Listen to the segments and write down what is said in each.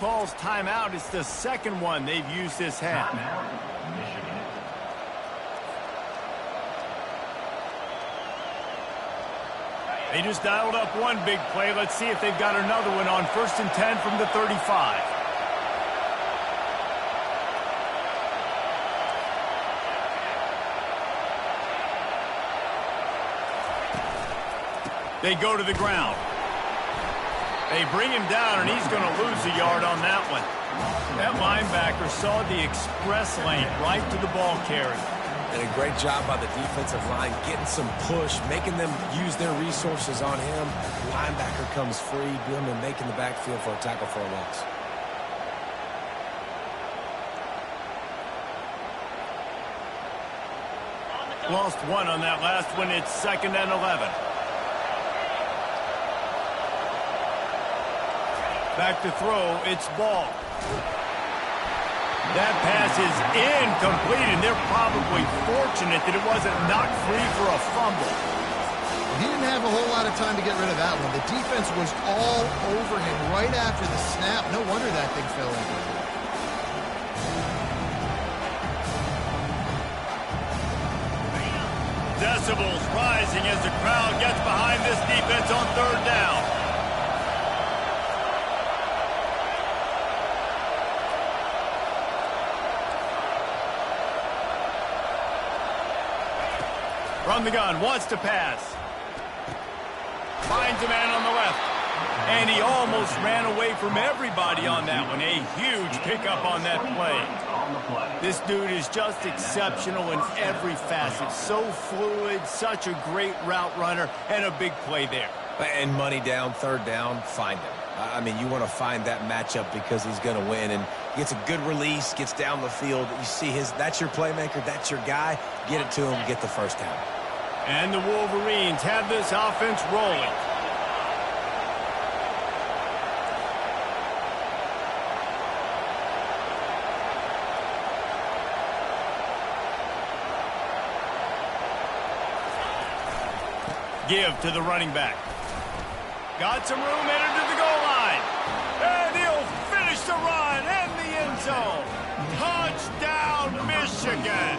Calls timeout. It's the second one they've used this half. They just dialed up one big play. Let's see if they've got another one on 1st and 10 from the 35. They go to the ground. They bring him down, and he's going to lose a yard on that one. That linebacker saw the express lane right to the ball carrier. And a great job by the defensive line, getting some push, making them use their resources on him. The linebacker comes free, doing and making the backfield for a tackle for a loss. Lost one on that last one. It's 2nd and 11. Back to throw, it's Ball. That pass is incomplete, and they're probably fortunate that it wasn't knocked free for a fumble. He didn't have a whole lot of time to get rid of that one. The defense was all over him right after the snap. No wonder that thing fell in. Decibels rising as the crowd gets behind this defense on 3rd down. From the gun, wants to pass. Finds a man on the left. And he almost ran away from everybody on that one. A huge pickup on that play. This dude is just exceptional in every facet. So fluid, such a great route runner, and a big play there. And money down, 3rd down, find him. I mean, you want to find that matchup because he's going to win. And gets a good release, gets down the field. You see that's your playmaker, that's your guy. Get it to him, get the 1st down. And the Wolverines have this offense rolling. Give to the running back. Got some room, headed to the goal line. And he'll finish the run in the end zone. Touchdown, Michigan.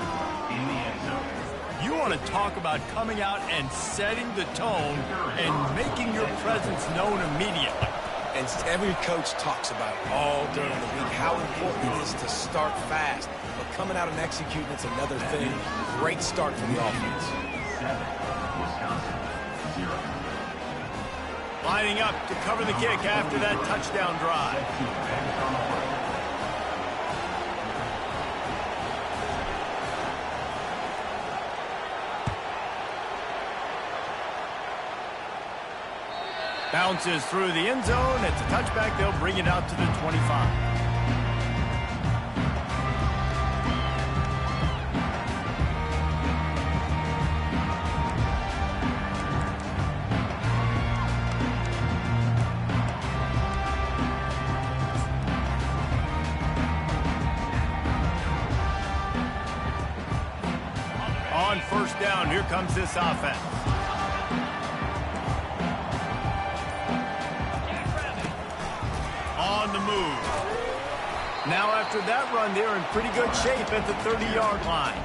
You want to talk about coming out and setting the tone and making your presence known immediately. And every coach talks about it all during the week, how important it is to start fast. But coming out and executing, it's another thing. Great start for the offense. Lining up to cover the kick after that touchdown drive. Bounces through the end zone. It's a touchback. They'll bring it out to the 25. On 1st down, here comes this offense. On the move. Now after that run, they're in pretty good shape at the 30-yard line.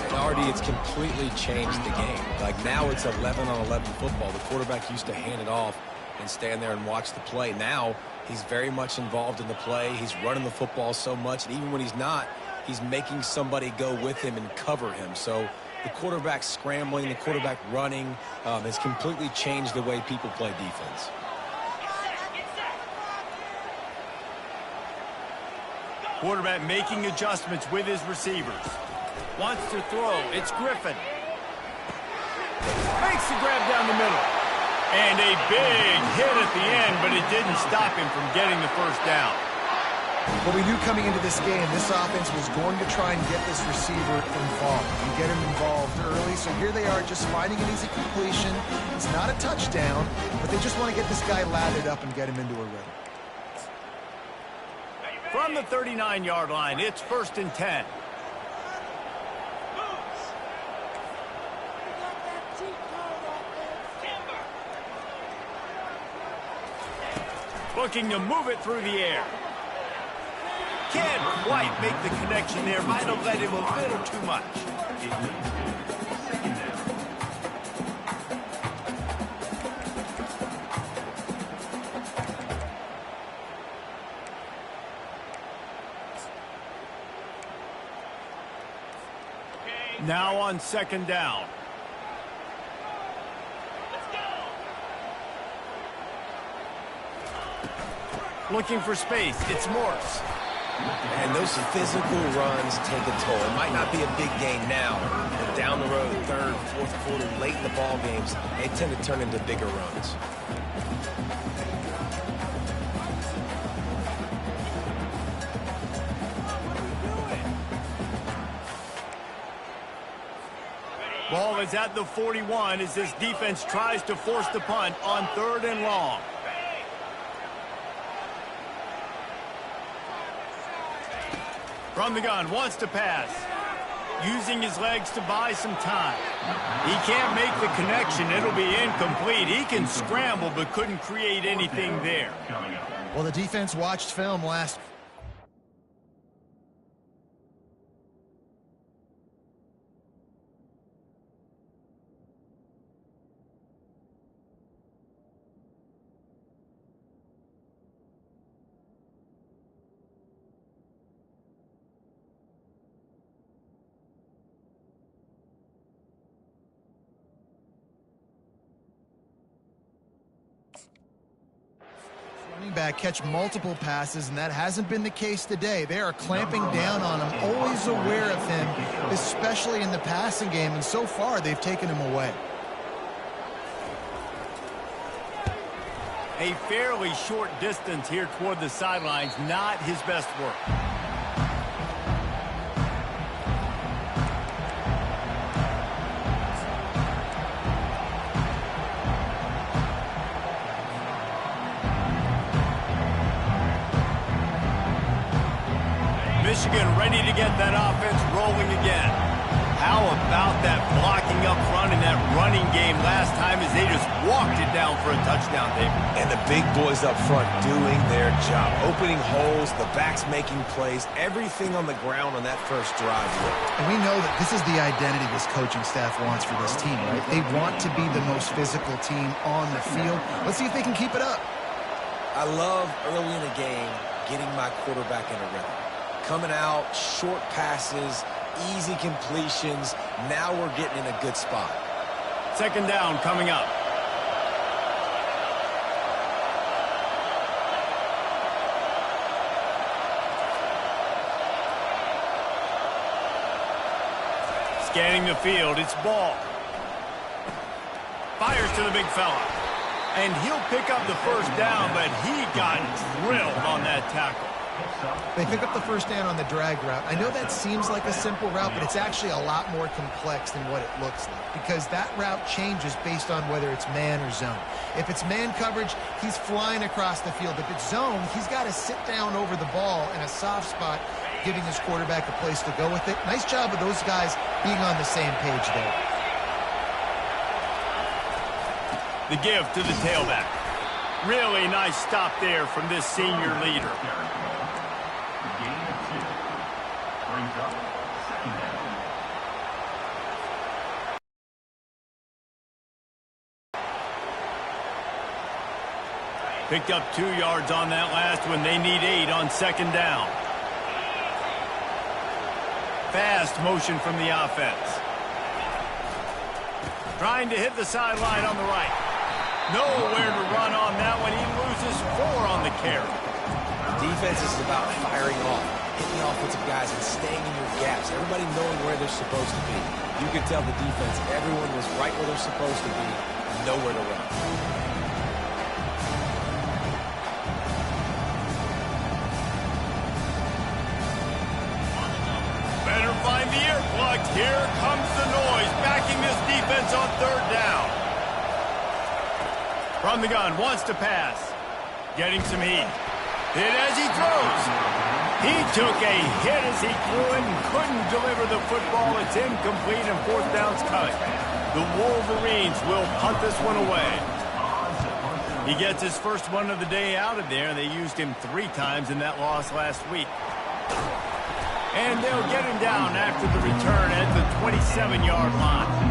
And Artie, it's completely changed the game. Like now it's 11-on-11 football. The quarterback used to hand it off and stand there and watch the play. Now he's very much involved in the play. He's running the football so much, and even when he's not, he's making somebody go with him and cover him. So the quarterback scrambling, the quarterback running has completely changed the way people play defense. Quarterback making adjustments with his receivers. Wants to throw. It's Griffin. Makes the grab down the middle. And a big hit at the end, but it didn't stop him from getting the 1st down. But we knew coming into this game, this offense was going to try and get this receiver involved and get him involved early. So here they are just finding an easy completion. It's not a touchdown, but they just want to get this guy lathered up and get him into a rhythm. From the 39-yard line, it's 1st and 10. Looking to move it through the air. quite make the connection there. Might have led him a little too much. Now on second down. Looking for space. It's Morse. And those physical runs take a toll. It might not be a big gain now, but down the road, third, fourth quarter, late in the ball games, they tend to turn into bigger runs. Ball is at the 41 as this defense tries to force the punt on 3rd and long. From the gun, wants to pass. Using his legs to buy some time. He can't make the connection. It'll be incomplete. He can scramble but couldn't create anything there. Well, the defense watched film last. Running back catch multiple passes, and that hasn't been the case today. They are clamping down on him, always aware of him, especially in the passing game, and so far they've taken him away. A fairly short distance here toward the sidelines, not his best work. Michigan ready to get that offense rolling again. How about that blocking up front in that running game last time as they just walked it down for a touchdown, David? And the big boys up front doing their job. Opening holes, the backs making plays, everything on the ground on that first drive. And we know that this is the identity this coaching staff wants for this team, right? They want to be the most physical team on the field. Let's see if they can keep it up. I love early in the game getting my quarterback in a rhythm. Coming out, short passes, easy completions. Now we're getting in a good spot. Second down coming up. Scanning the field, it's Ball. Fires to the big fella. And he'll pick up the first down, but he got drilled on that tackle. They pick up the first down on the drag route. I know that seems like a simple route, but it's actually a lot more complex than what it looks like, because that route changes based on whether it's man or zone. If it's man coverage, he's flying across the field. If it's zone, he's got to sit down over the ball in a soft spot, giving his quarterback a place to go with it. Nice job of those guys being on the same page there. The give to the tailback. Really nice stop there from this senior leader. Picked up 2 yards on that last one. They need 8 on second down. Fast motion from the offense. Trying to hit the sideline on the right. Nowhere to run on that one. He loses 4 on the carry. Defense is about firing off, hitting the offensive guys and staying in your gaps. Everybody knowing where they're supposed to be. You could tell the defense, everyone was right where they're supposed to be, nowhere to run. Better find the earplugs. Here comes the noise, backing this defense on third down. From the gun, wants to pass. Getting some heat. Hit as he throws. He took a hit as he threw it and couldn't deliver the football. It's incomplete and fourth down's coming. The Wolverines will punt this one away. He gets his first one of the day out of there. They used him 3 times in that loss last week. And they'll get him down after the return at the 27-yard line.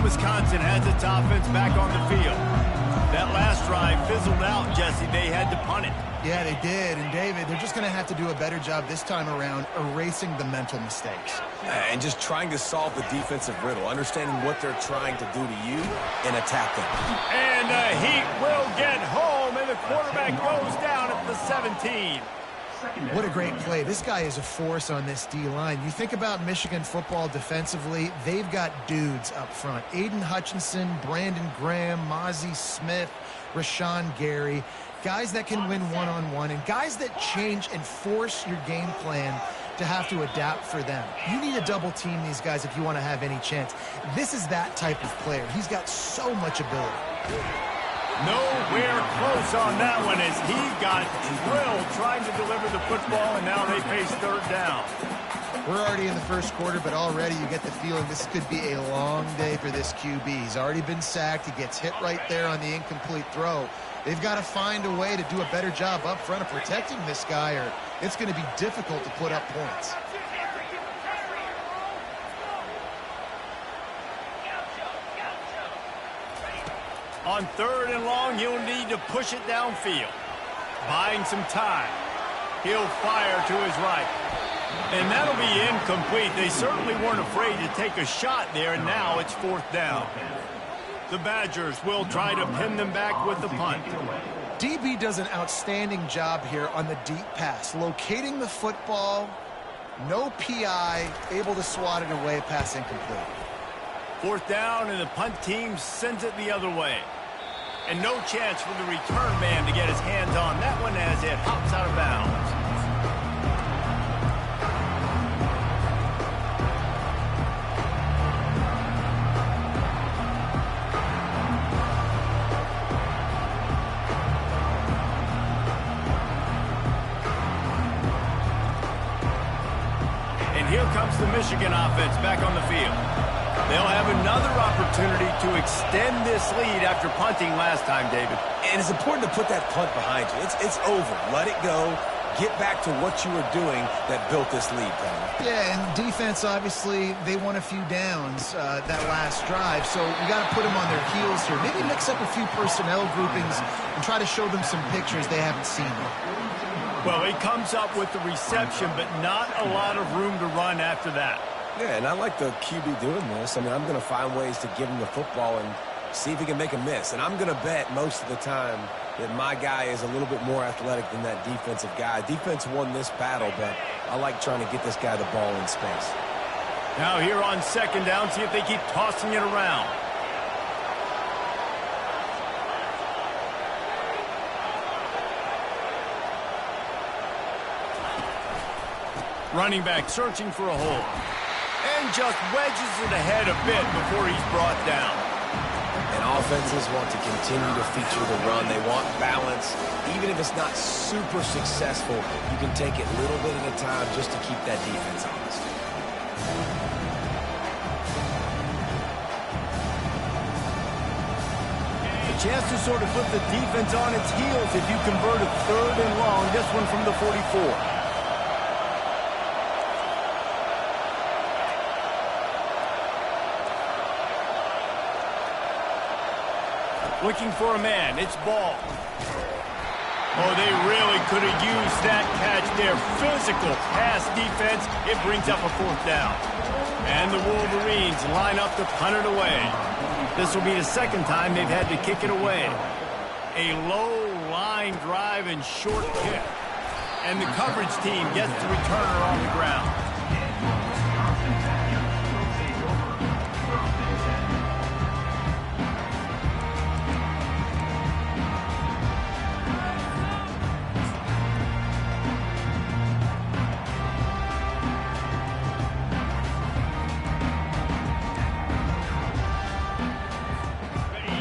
Wisconsin has its offense back on the field. That last drive fizzled out, Jesse. They had to punt it. Yeah, they did. And, David, they're just going to have to do a better job this time around erasing the mental mistakes. And just trying to solve the defensive riddle, understanding what they're trying to do to you and attack them. And Heat will get home, and the quarterback goes down at the 17. What a great play. This guy is a force on this D-line. You think about Michigan football defensively, they've got dudes up front. Aiden Hutchinson, Brandon Graham, Mozzie Smith, Rashawn Gary. Guys that can win one-on-one and guys that change and force your game plan to have to adapt for them. You need to double team these guys if you want to have any chance. This is that type of player. He's got so much ability. Nowhere close on that one as he got drilled trying to deliver the football, and now they face third down. We're already in the first quarter, but already you get the feeling this could be a long day for this QB. He's already been sacked. He gets hit right there on the incomplete throw. They've got to find a way to do a better job up front of protecting this guy, or it's going to be difficult to put up points. On third and long, he'll need to push it downfield. Buying some time. He'll fire to his right. And that'll be incomplete. They certainly weren't afraid to take a shot there, and now it's fourth down. The Badgers will try to pin them back with the punt. DB does an outstanding job here on the deep pass, locating the football, no PI, able to swat it away, pass incomplete. Fourth down, and the punt team sends it the other way. And no chance for the return man to get his hands on that one as it hops out of bounds. And here comes the Michigan offense back on the field. They'll have another opportunity to extend this lead after punting last time, David. And it's important to put that punt behind you. It's over. Let it go. Get back to what you were doing that built this lead, Pat. Yeah, and defense, obviously, they won a few downs that last drive, so we got to put them on their heels here. Maybe mix up a few personnel groupings and try to show them some pictures they haven't seen yet. Well, he comes up with the reception, but not a lot of room to run after that. Yeah, and I like the QB doing this. I mean, I'm going to find ways to give him the football and see if he can make a miss. And I'm going to bet most of the time that my guy is a little bit more athletic than that defensive guy. Defense won this battle, but I like trying to get this guy the ball in space. Now here on second down, see if they keep tossing it around. Running back searching for a hole. And just wedges it ahead a bit before he's brought down. And offenses want to continue to feature the run. They want balance. Even if it's not super successful, you can take it a little bit at a time just to keep that defense honest. A chance to sort of put the defense on its heels if you convert a third and long. This one from the 44. Looking for a man. It's Ball. Oh, they really could have used that catch there. Physical pass defense. It brings up a fourth down. And the Wolverines line up to punt it away. This will be the second time they've had to kick it away. A low line drive and short kick. And the coverage team gets the returner on the ground.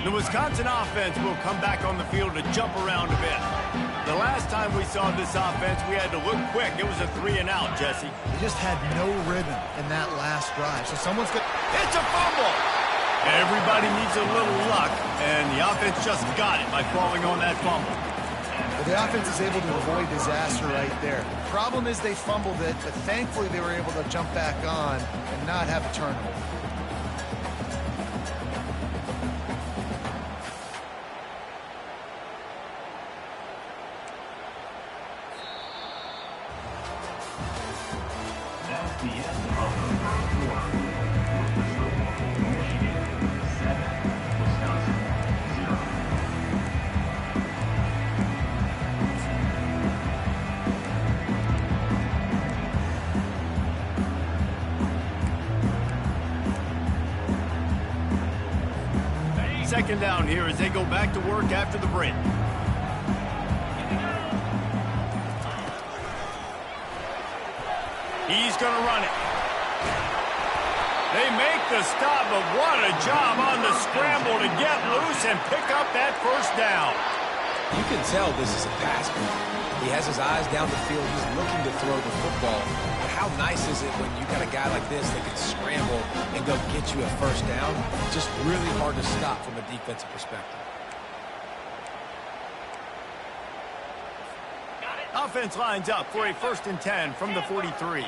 The Wisconsin offense will come back on the field to jump around a bit. The last time we saw this offense, we had to look quick. It was a 3-and-out, Jesse. They just had no rhythm in that last drive. So someone's got... It's a fumble! Everybody needs a little luck, and the offense just got it by falling on that fumble. Well, the offense is able to avoid disaster right there. The problem is they fumbled it, but thankfully they were able to jump back on and not have a turnover. Second down here as they go back to work after the break. He's going to run it. They make the stop, but what a job on the scramble to get loose and pick up that first down. You can tell this is a pass play. He has his eyes down the field. He's looking to throw the football. But how nice is it when you got a guy like this that can scramble and go get you a first down? Just really hard to stop from a defensive perspective. Offense lines up for a 1st and 10 from the 43.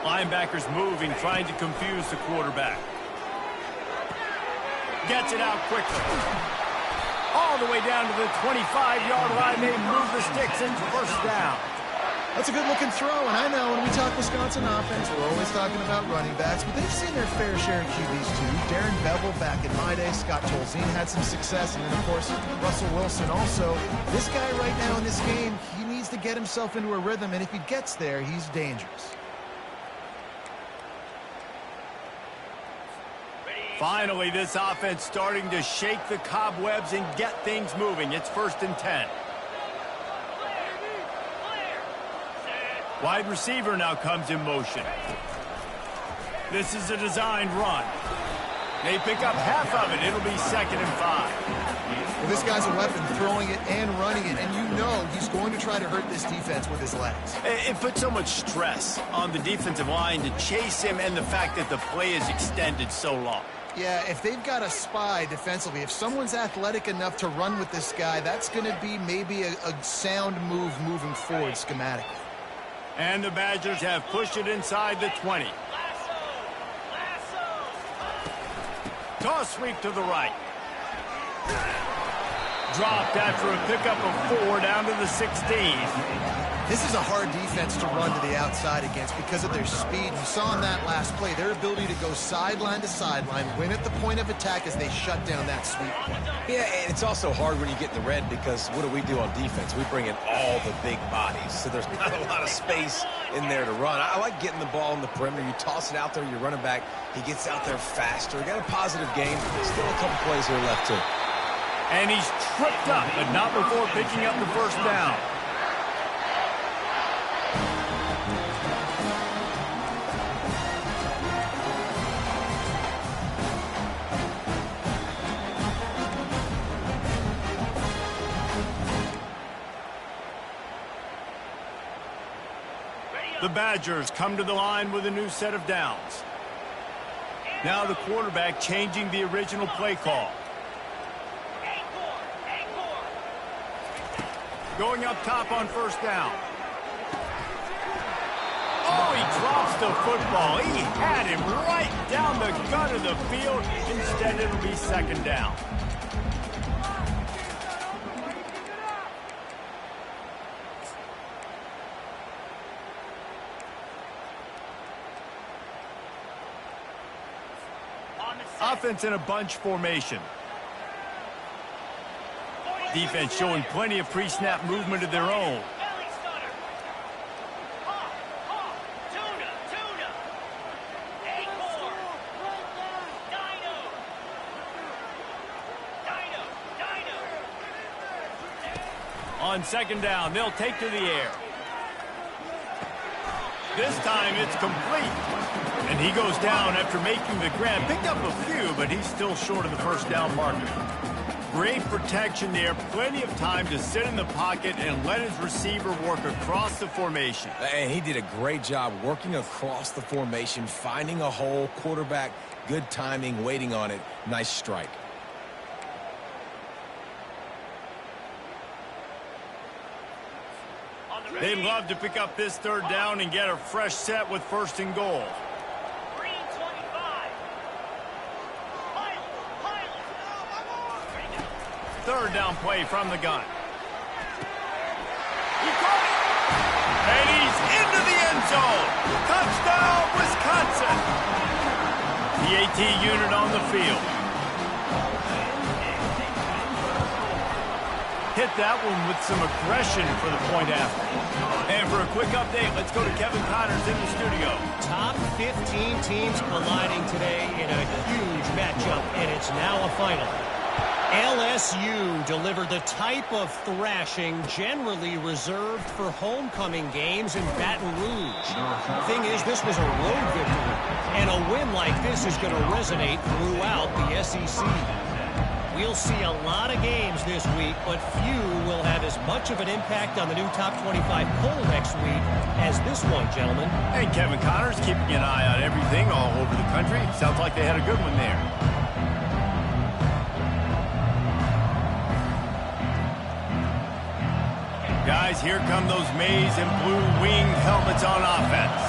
Linebackers moving, trying to confuse the quarterback. Gets it out quickly. All the way down to the 25-yard line. They move the sticks into first down. That's a good-looking throw, and I know when we talk Wisconsin offense, we're always talking about running backs, but they've seen their fair share of QBs too. Darren Bevel back in my day, Scott Tolzien had some success, and then, of course, Russell Wilson also. This guy right now in this game, he needs to get himself into a rhythm, and if he gets there, he's dangerous. Finally, this offense starting to shake the cobwebs and get things moving. It's 1st and 10. Wide receiver now comes in motion. This is a designed run. They pick up half of it. It'll be 2nd and 5. Well, this guy's a weapon, throwing it and running it, and you know he's going to try to hurt this defense with his legs. It puts so much stress on the defensive line to chase him and the fact that the play is extended so long. Yeah, if they've got a spy defensively, if someone's athletic enough to run with this guy, that's going to be maybe a sound move moving forward schematically. And the Badgers have pushed it inside the 20. Toss sweep to the right. Dropped after a pickup of 4 down to the 16. This is a hard defense to run to the outside against because of their speed. You saw in that last play their ability to go sideline to sideline, win at the point of attack as they shut down that sweep play. Yeah, and it's also hard when you get in the red because what do on defense? We bring in all the big bodies, so there's not a lot of space in there to run. I like getting the ball in the perimeter. You toss it out there, your running back, he gets out there faster. Got a positive game. Still a couple plays here left too. And he's tripped up, but not before picking up the first down. The Badgers come to the line with a new set of downs. Now the quarterback changing the original play call. Going up top on first down. Oh, he drops the football. He had him right down the gut of the field. Instead, it'll be 2nd down. Offense in a bunch formation. Defense showing plenty of pre-snap movement of their own. On 2nd down, they'll take to the air. This time it's complete. And he goes down after making the grab. Picked up a few, but he's still short of the first down marker. Great protection there. Plenty of time to sit in the pocket and let his receiver work across the formation. And he did a great job working across the formation, finding a hole. Quarterback, good timing, waiting on it. Nice strike. They'd love to pick up this third down and get a fresh set with first and goal. Third down play from the gun. He caught it! And he's into the end zone! Touchdown, Wisconsin! The AT unit on the field. Hit that one with some aggression for the point after. And for a quick update, let's go to Kevin Connors in the studio. Top 15 teams colliding today in a huge matchup, and it's now a final. LSU delivered the type of thrashing generally reserved for homecoming games in Baton Rouge. Thing is, this was a road victory, and a win like this is going to resonate throughout the SEC. We'll see a lot of games this week, but few will have as much of an impact on the new top 25 poll next week as this one, gentlemen. And Kevin Connors keeping an eye on everything all over the country. Sounds like they had a good one there. Guys, here come those maize and blue winged helmets on offense.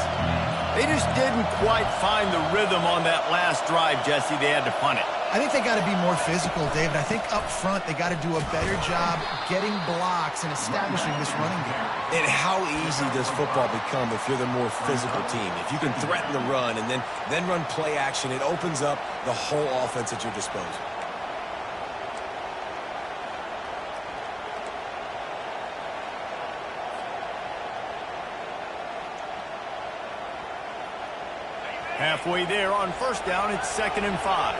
They just didn't quite find the rhythm on that last drive, Jesse. They had to punt it. I think they got to be more physical, David. I think up front they got to do a better job getting blocks and establishing this running game. And how easy does football become if you're the more physical team? If you can threaten the run and then run play action, it opens up the whole offense at your disposal. Halfway there on first down, it's 2nd and 5.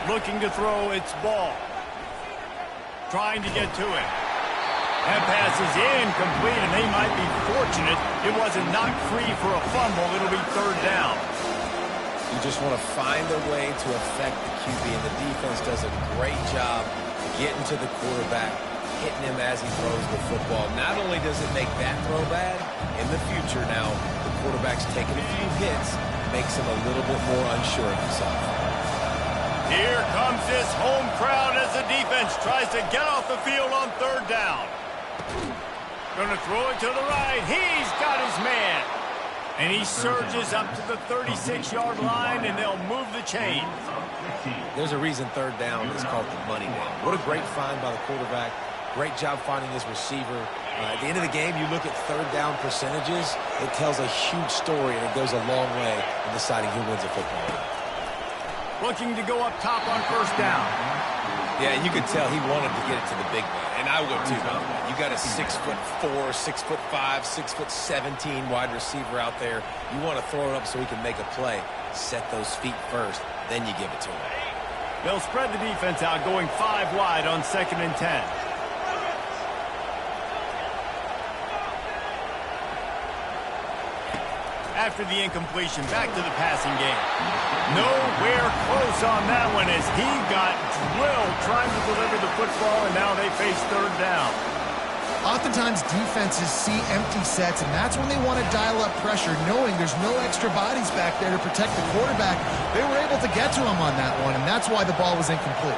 Looking to throw, it's ball. Trying to get to it. That pass is incomplete, and they might be fortunate it wasn't knocked free for a fumble. It'll be third down. You just want to find a way to affect the QB, and the defense does a great job getting to the quarterback, hitting him as he throws the football. Not only does it make that throw bad, in the future now, the quarterback's taking a few hits, makes him a little bit more unsure of himself. Here comes this home crowd as the defense tries to get off the field on third down. Going to throw it to the right. He's got his man. And he surges up to the 36-yard line, and they'll move the chains. There's a reason third down is called the money down. What a great find by the quarterback. Great job finding his receiver. At the end of the game, you look at third down percentages. It tells a huge story, and it goes a long way in deciding who wins a football game. Looking to go up top on first down. Yeah, and you could tell he wanted to get it to the big man, and I would too, by the way. You got a 6'4", 6'5", 6'17" wide receiver out there. You want to throw it up so he can make a play. Set those feet first, then you give it to him. They'll spread the defense out, going 5 wide on 2nd and 10. After the incompletion, back to the passing game. Nowhere close on that one as he got drilled trying to deliver the football, and now they face third down. Oftentimes defenses see empty sets, and that's when they want to dial up pressure, knowing there's no extra bodies back there to protect the quarterback. They were able to get to him on that one, and that's why the ball was incomplete.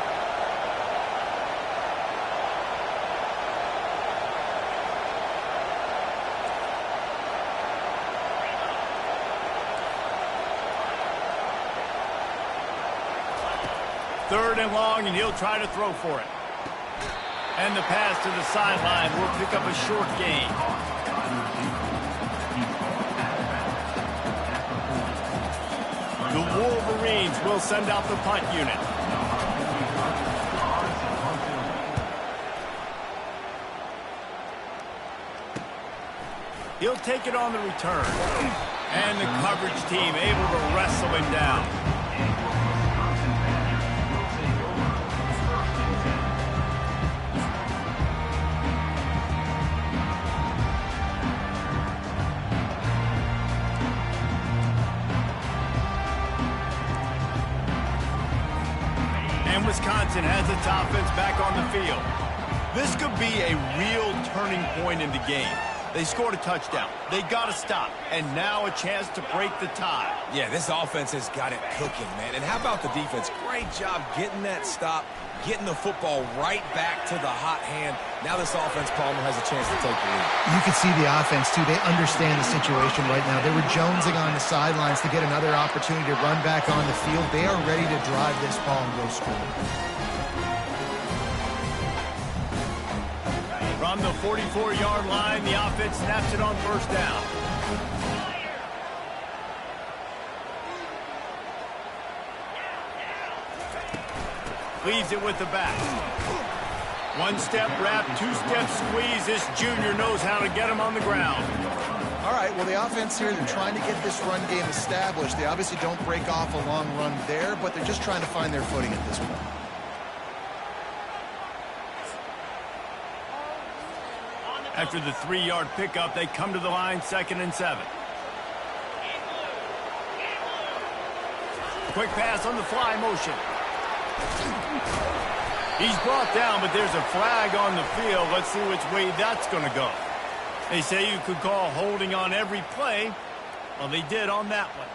Third and long, and he'll try to throw for it. And the pass to the sideline will pick up a short gain. The Wolverines will send out the punt unit. He'll take it on the return. And the coverage team able to wrestle him down. And Wisconsin has its offense back on the field. This could be a real turning point in the game. They scored a touchdown. They got to stop. And now a chance to break the tie. Yeah, this offense has got it cooking, man. And how about the defense? Great job getting that stop, getting the football right back to the hot hand. Now this offense, Palmer, has a chance to take the lead. You can see the offense, too. They understand the situation right now. They were jonesing on the sidelines to get another opportunity to run back on the field. They are ready to drive this ball and go score. From the 44-yard line, the offense snaps it on first down. Leaves it with the back. One-step wrap, two-step squeeze. This junior knows how to get him on the ground. All right, well, the offense here, they're trying to get this run game established. They obviously don't break off a long run there, but they're just trying to find their footing at this point. After the 3-yard pickup, they come to the line, 2nd and 7. Quick pass on the fly motion. He's brought down, but there's a flag on the field. Let's see which way that's going to go. They say you could call holding on every play. Well, they did on that one.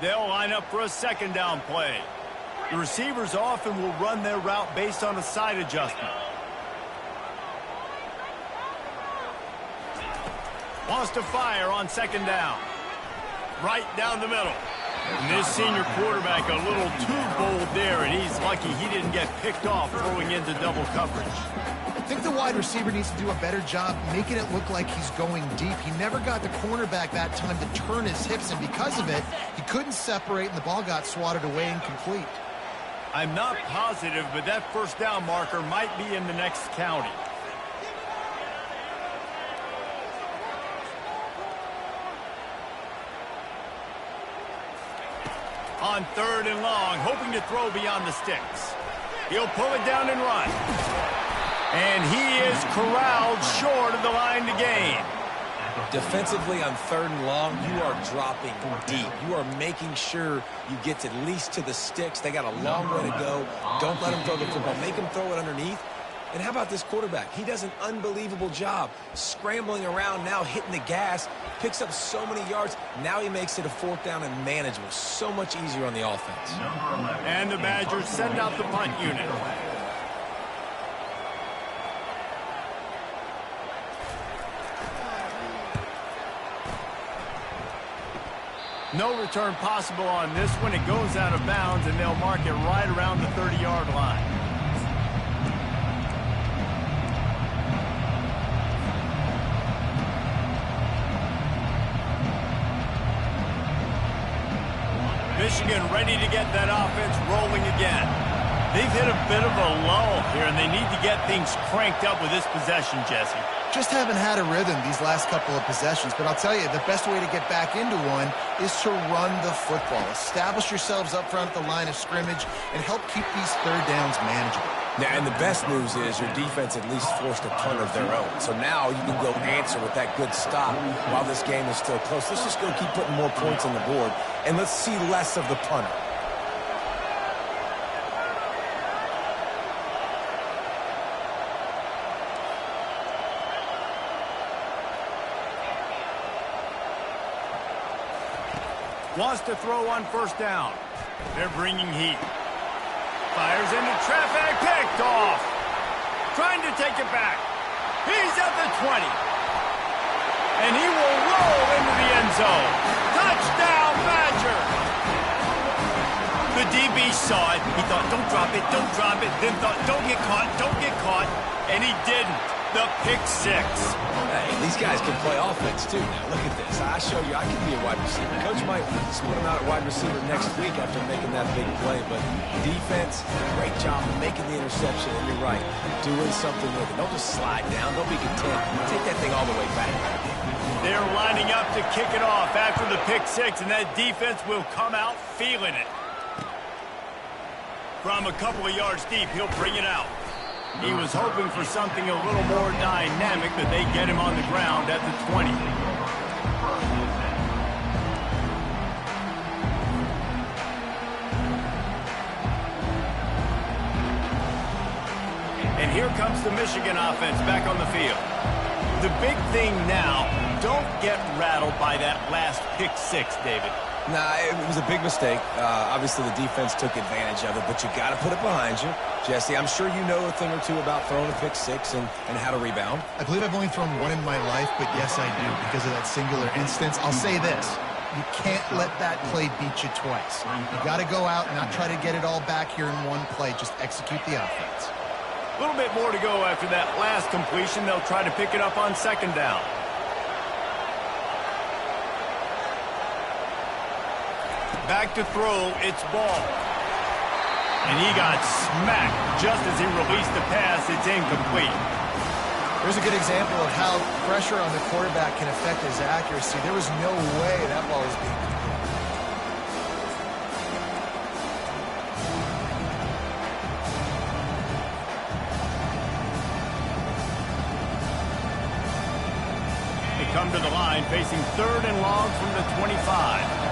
They'll line up for a 2nd down play. The receivers often will run their route based on a side adjustment. Wants to fire on 2nd down. Right down the middle. And this senior quarterback a little too bold there, and he's lucky he didn't get picked off throwing into double coverage. I think the wide receiver needs to do a better job making it look like he's going deep. He never got the cornerback that time to turn his hips, and because of it, he couldn't separate, and the ball got swatted away incomplete. I'm not positive, but that first down marker might be in the next county. On 3rd and long, hoping to throw beyond the sticks. He'll pull it down and run. And he is corralled short of the line to gain. Defensively on 3rd and long, you are dropping deep. You are making sure you get at least to the sticks. They got a long way to go. Don't let them throw the football. Make them throw it underneath. And how about this quarterback? He does an unbelievable job scrambling around, now hitting the gas, picks up so many yards. Now he makes it a 4th down and manageable. So much easier on the offense. And the Badgers send out the punt unit. No return possible on this one. It goes out of bounds, and they'll mark it right around the 30-yard line. Michigan ready to get that offense rolling again. They've hit a bit of a lull here, and they need to get things cranked up with this possession, Jesse. Just haven't had a rhythm these last couple of possessions, but I'll tell you, the best way to get back into one is to run the football. Establish yourselves up front at the line of scrimmage and help keep these 3rd downs manageable. Now, and the best news is your defense at least forced a punt of their own. So now you can go answer with that good stop while this game is still close. Let's just go keep putting more points on the board, and let's see less of the punter. Wants to throw on 1st down. They're bringing heat. Fires into traffic, picked off. Trying to take it back. He's at the 20. And he will roll into the end zone. Touchdown, Badger. The DB saw it. He thought, don't drop it, don't drop it. Then thought, don't get caught, don't get caught. And he didn't. The pick 6. Hey, these guys can play offense, too. Now, look at this. I show you I can be a wide receiver. Coach might split him out at wide receiver next week after making that big play. But defense, great job of making the interception. And you're right, doing something with it. Don't just slide down. Don't be content. Take that thing all the way back. They're lining up to kick it off after the pick 6, and that defense will come out feeling it. From a couple of yards deep, he'll bring it out. He was hoping for something a little more dynamic, but they get him on the ground at the 20. And here comes the Michigan offense back on the field. The big thing now, don't get rattled by that last pick six, David. Nah, it was a big mistake. Obviously, the defense took advantage of it, but you got to put it behind you. Jesse, I'm sure you know a thing or two about throwing a pick six and how to rebound. I believe I've only thrown one in my life, but yes, I do, because of that singular instance. I'll say this. You can't let that play beat you twice. You got to go out and not try to get it all back here in one play. Just execute the offense. A little bit more to go after that last completion. They'll try to pick it up on second down. Back to throw, it's Ball. And he got smacked just as he released the pass. It's incomplete. There's a good example of how pressure on the quarterback can affect his accuracy. There was no way that ball was being complete. They come to the line facing 3rd and long from the 25.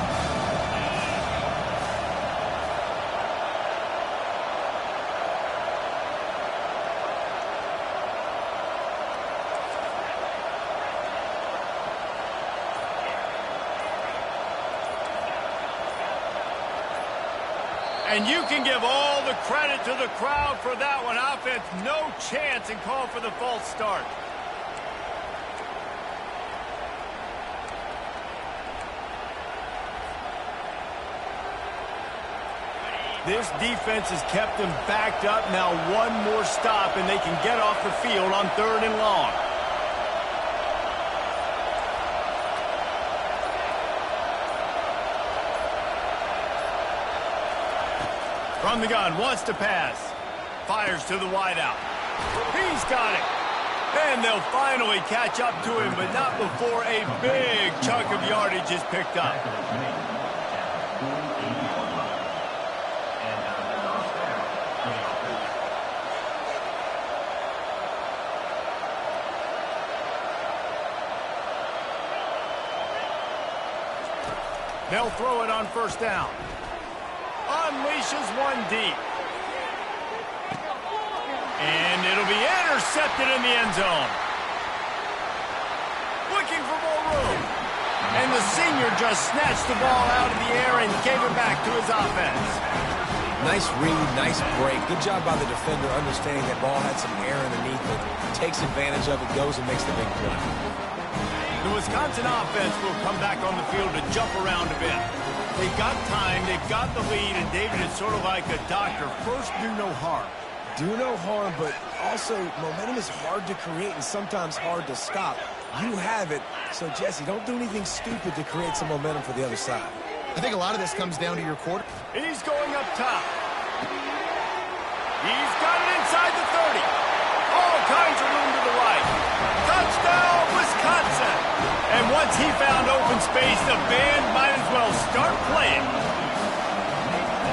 And you can give all the credit to the crowd for that one. Offense, no chance, and call for the false start. This defense has kept them backed up. Now one more stop, and they can get off the field on 3rd and long. From the gun, wants to pass. Fires to the wideout. He's got it. And they'll finally catch up to him, but not before a big chunk of yardage is picked up. They'll throw it on 1st down. Unleashes one deep. And it'll be intercepted in the end zone. Looking for more room. And the senior just snatched the ball out of the air and gave it back to his offense. Nice read, nice break. Good job by the defender understanding that ball had some air underneath it. Takes advantage of it, goes and makes the big play. The Wisconsin offense will come back on the field to jump around a bit. They've got time, they've got the lead, and David is sort of like a doctor. First, do no harm. Do no harm, but also momentum is hard to create and sometimes hard to stop. You have it, so Jesse, don't do anything stupid to create some momentum for the other side. I think a lot of this comes down to your quarter. He's going up top. He's got it inside the 30. All kinds of room to the right. Touchdown, Wisconsin! And once he found open space, the band might as well start playing.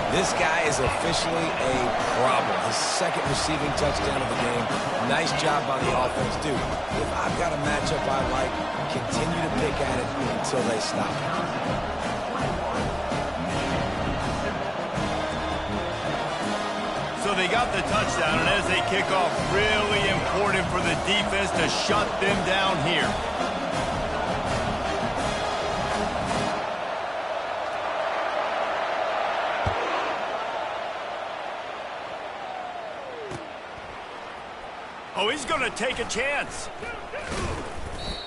This guy is officially a problem. His 2nd receiving touchdown of the game. Nice job by the offense. Dude, if I've got a matchup I like, continue to pick at it until they stop. So they got the touchdown, and as they kick off, really important for the defense to shut them down here. Oh, he's going to take a chance.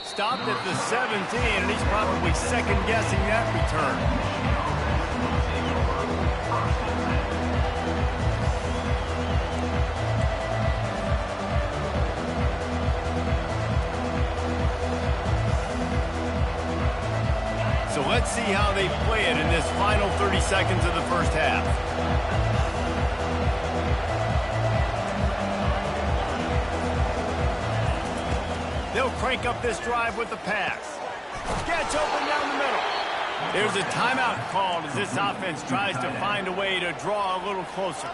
Stopped at the 17, and he's probably second-guessing that return. So let's see how they play it in this final 30 seconds of the first half. They'll crank up this drive with the pass. Gets open down the middle. There's a timeout called as this offense tries to find a way to draw a little closer.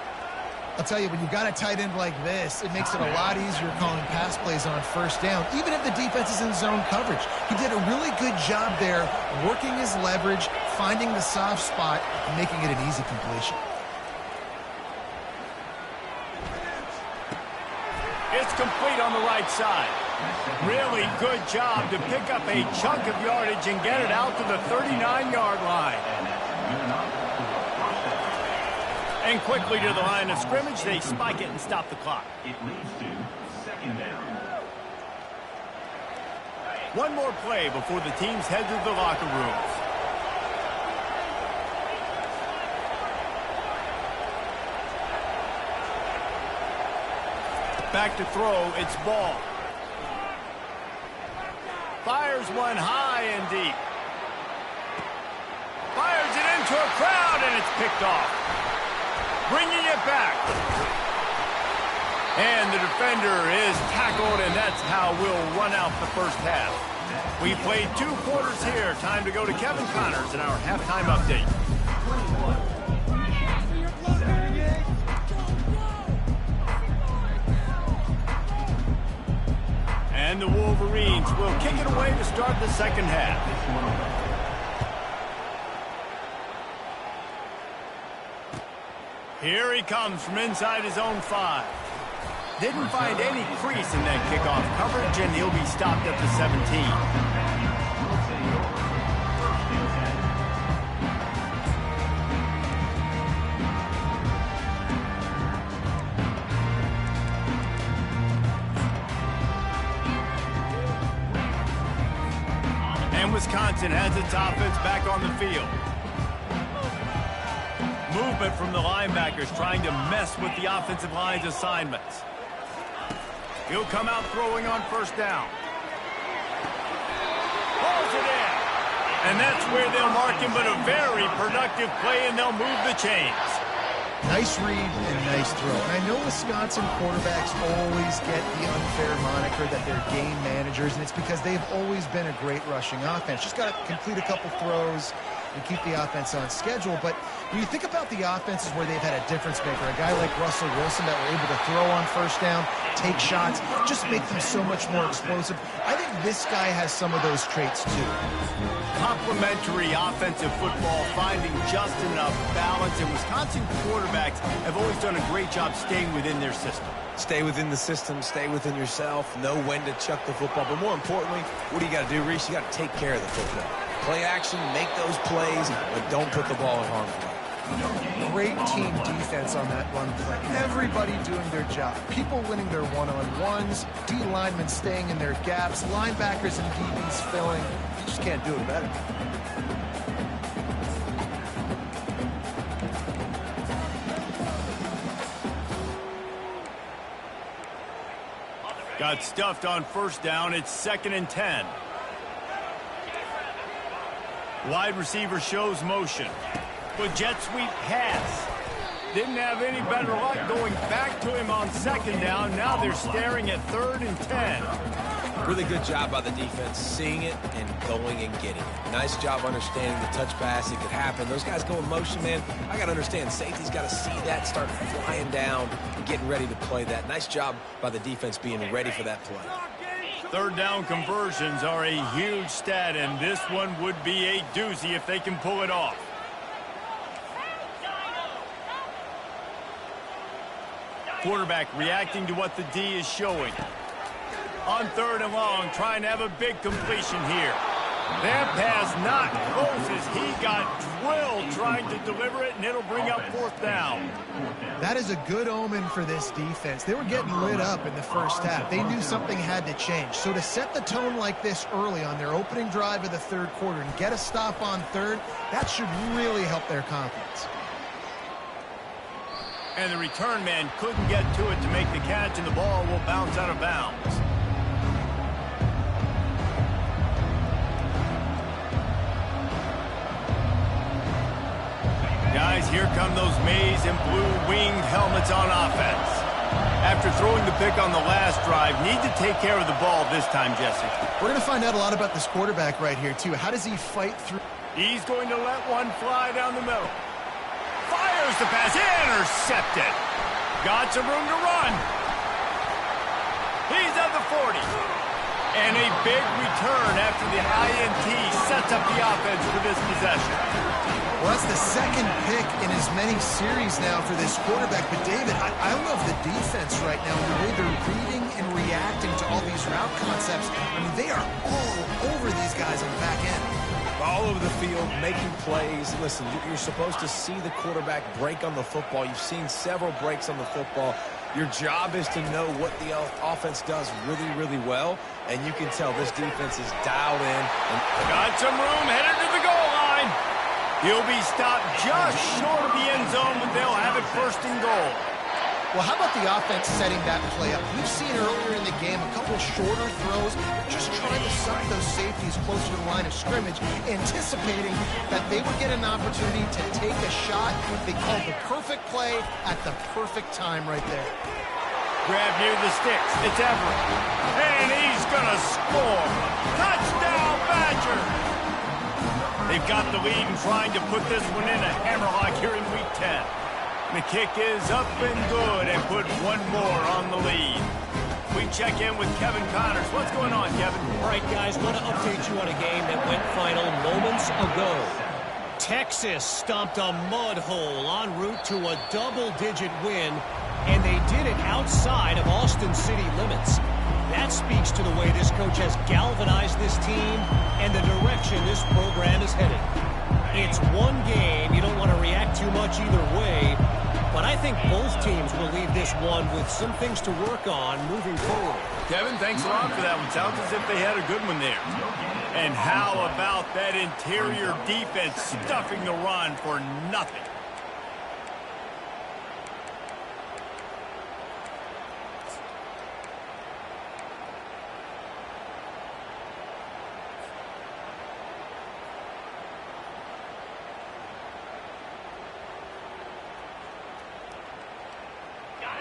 I'll tell you, when you've got a tight end like this, it makes it a lot easier calling pass plays on 1st down, even if the defense is in zone coverage. He did a really good job there, working his leverage, finding the soft spot, and making it an easy completion. It's complete on the right side. Really good job to pick up a chunk of yardage and get it out to the 39-yard line. And quickly to the line of scrimmage, they spike it and stop the clock. It leads to second down. One more play before the teams head to the locker rooms. Back to throw, it's Ball. Fires one high and deep. Fires it into a crowd, and it's picked off. Bringing it back. And the defender is tackled, and that's how we'll run out the first half. We played 2 quarters here. Time to go to Kevin Connors in our halftime update. And the Wolverines will kick it away to start the second half. Here he comes from inside his own 5. Didn't find any crease in that kickoff coverage, and he'll be stopped at the 17. Wisconsin has its offense back on the field. Movement from the linebackers trying to mess with the offensive line's assignments. He'll come out throwing on first down. Pulls it in. And that's where they'll mark him, but a very productive play, and they'll move the chains. Nice read and nice throw. And I know Wisconsin quarterbacks always get the unfair moniker that they're game managers, and it's because they've always been a great rushing offense. Just got to complete a couple throws and keep the offense on schedule. But when you think about the offenses where they've had a difference maker, a guy like Russell Wilson that were able to throw on first down, take shots, just make them so much more explosive. I think this guy has some of those traits too. Complementary offensive football, finding just enough balance, and Wisconsin quarterbacks have always done a great job staying within their system. Stay within the system, stay within yourself, know when to chuck the football. But more importantly, what do you got to do, Reese? You got to take care of the football. Play action, make those plays, but don't put the ball in harm's way. Great team defense on that run play. Everybody doing their job. People winning their one-on-ones, D linemen staying in their gaps, linebackers and DBs filling. You just can't do it better. Got stuffed on first down. It's 2nd and 10. Wide receiver shows motion. But jet sweep pass. Didn't have any better luck going back to him on 2nd down. Now they're staring at 3rd and 10. Really good job by the defense, seeing it and going and getting it. Nice job understanding the touch pass. It could happen. Those guys go in motion, man. I got to understand, safety's got to see that, start flying down, and getting ready to play that. Nice job by the defense being ready for that play. 3rd down conversions are a huge stat, and this one would be a doozy if they can pull it off. Quarterback reacting to what the D is showing. On 3rd and long, trying to have a big completion here. That pass not close as he got drilled trying to deliver it, and it'll bring up 4th down. That is a good omen for this defense. They were getting lit up in the first half. They knew something had to change. So to set the tone like this early on their opening drive of the 3rd quarter and get a stop on 3rd, that should really help their confidence. And the return man couldn't get to it to make the catch, and the ball will bounce out of bounds. Guys, here come those maize and blue winged helmets on offense. After throwing the pick on the last drive, need to take care of the ball this time, Jesse. We're going to find out a lot about this quarterback right here, too. How does he fight through? He's going to let one fly down the middle. Fires the pass, intercepted. Got some room to run. He's at the 40. And a big return after the INT sets up the offense for this possession. Well, that's the second pick in as many series now for this quarterback. But, David, I don't know if the defense right now, the way they're reading and reacting to all these route concepts, I mean, they are all over these guys on the back end. All over the field, making plays. Listen, you're supposed to see the quarterback break on the football. You've seen several breaks on the football. Your job is to know what the offense does really, really well, and you can tell this defense is dialed in. Got some room, headed to the goal line. He'll be stopped just short of the end zone, but they'll have it first and goal. Well, how about the offense setting that play up? We've seen earlier in the game a couple shorter throws, just trying to suck those safeties closer to the line of scrimmage, anticipating that they would get an opportunity to take a shot. They called the perfect play at the perfect time right there. Grab near the sticks. It's Everett. And he's going to score. Touchdown, Badger! They've got the lead and trying to put this one in a hammerlock here in Week 10. The kick is up and good and put one more on the lead. We check in with Kevin Connors. What's going on, Kevin? All right, guys, want to update you on a game that went final moments ago. Texas stomped a mud hole en route to a double-digit win, and they did it outside of Austin city limits. That speaks to the way this coach has galvanized this team and the direction this program is heading. It's one game. You don't want to react too much either way, but I think both teams will leave this one with some things to work on moving forward. Kevin, thanks a lot for that one. Sounds as if they had a good one there. And how about that interior defense stuffing the run for nothing?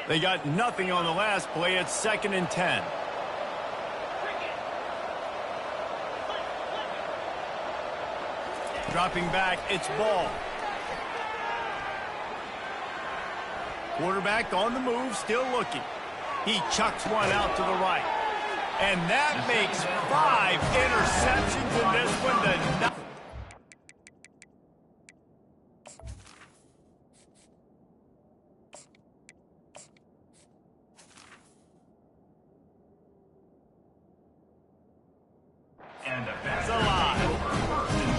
They got nothing on the last play. It's 2nd and 10. Dropping back, it's ball. Quarterback on the move, still looking. He chucks one out to the right. And that makes 5 interceptions in this one to nothing.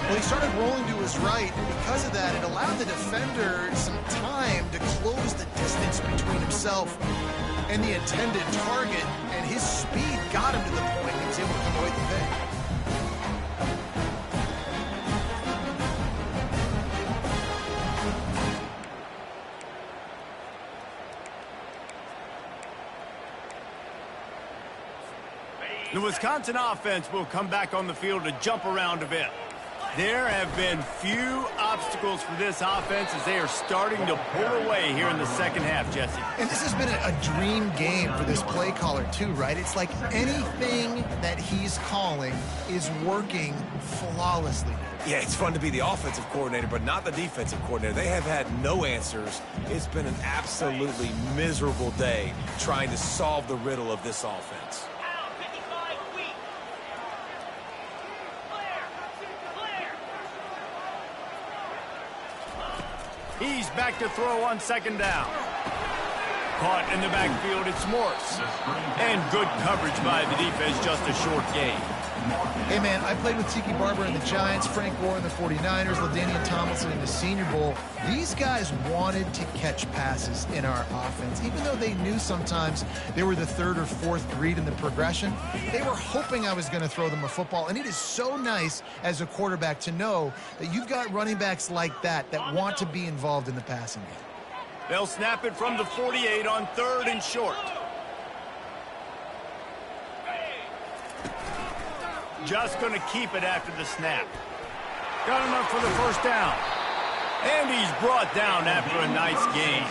Well, he started rolling to his right, and because of that, it allowed the defender some time to close the distance between himself and the intended target, and his speed got him to the point he was able to come away with the pick. The Wisconsin offense will come back on the field to jump around a bit. There have been few obstacles for this offense as they are starting to pull away here in the second half, Jesse. And this has been a dream game for this play caller too, right? It's like anything that he's calling is working flawlessly. Yeah, it's fun to be the offensive coordinator, but not the defensive coordinator. They have had no answers. It's been an absolutely miserable day trying to solve the riddle of this offense. He's back to throw on 2nd down. Caught in the backfield, it's Morse. And good coverage by the defense, just a short gain. Hey, man, I played with Tiki Barber in the Giants, Frank Gore in the 49ers, LaDainian Tomlinson in the Senior Bowl. These guys wanted to catch passes in our offense. Even though they knew sometimes they were the 3rd or 4th read in the progression, they were hoping I was going to throw them a football. And it is so nice as a quarterback to know that you've got running backs like that that want to be involved in the passing game. They'll snap it from the 48 on 3rd and short. Just going to keep it after the snap. Got enough for the 1st down. And he's brought down after a nice gain.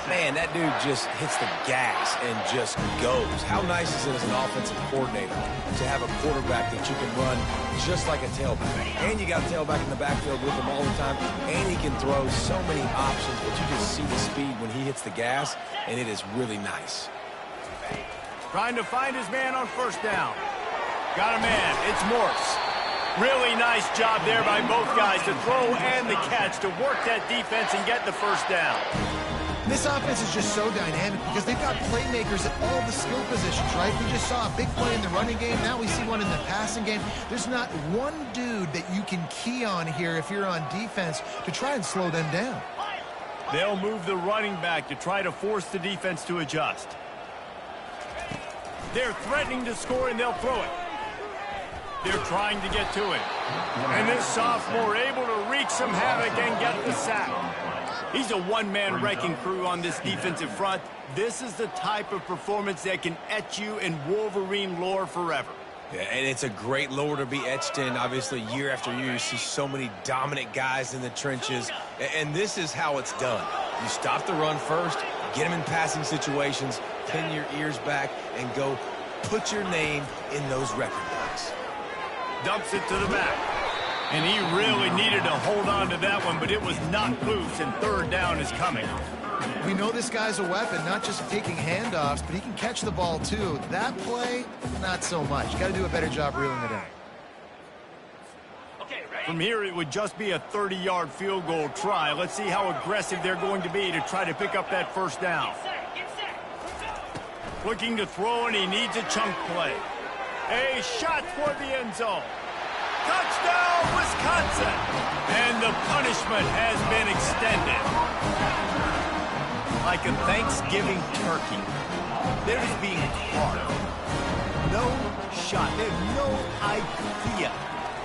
Man, that dude just hits the gas and just goes. How nice is it as an offensive coordinator to have a quarterback that you can run just like a tailback? And you got a tailback in the backfield with him all the time, and he can throw so many options, but you just see the speed when he hits the gas, and it is really nice. Trying to find his man on 1st down. Got a man. It's Morse. Really nice job there by both guys to throw and the catch to work that defense and get the first down. This offense is just so dynamic because they've got playmakers at all the skill positions, right? We just saw a big play in the running game. Now we see one in the passing game. There's not one dude that you can key on here if you're on defense to try and slow them down. They'll move the running back to try to force the defense to adjust. They're threatening to score, and they'll throw it. They're trying to get to it. And this sophomore able to wreak some havoc and get the sack. He's a one-man wrecking crew on this defensive front. This is the type of performance that can etch you in Wolverine lore forever. Yeah, and it's a great lore to be etched in. Obviously, year after year, you see so many dominant guys in the trenches. And this is how it's done. You stop the run first, get them in passing situations, pin your ears back, and go put your name in those record books. Dumps it to the back. And he really needed to hold on to that one, but it was knocked loose, and third down is coming. We know this guy's a weapon, not just taking handoffs, but he can catch the ball too. That play, not so much. Got to do a better job reeling it in. From here, it would just be a 30-yard field goal try. Let's see how aggressive they're going to be to try to pick up that first down. Looking to throw, and he needs a chunk play. A shot toward the end zone. Touchdown, Wisconsin! And the punishment has been extended. Like a Thanksgiving turkey. They're just being carved. No shot. They have no idea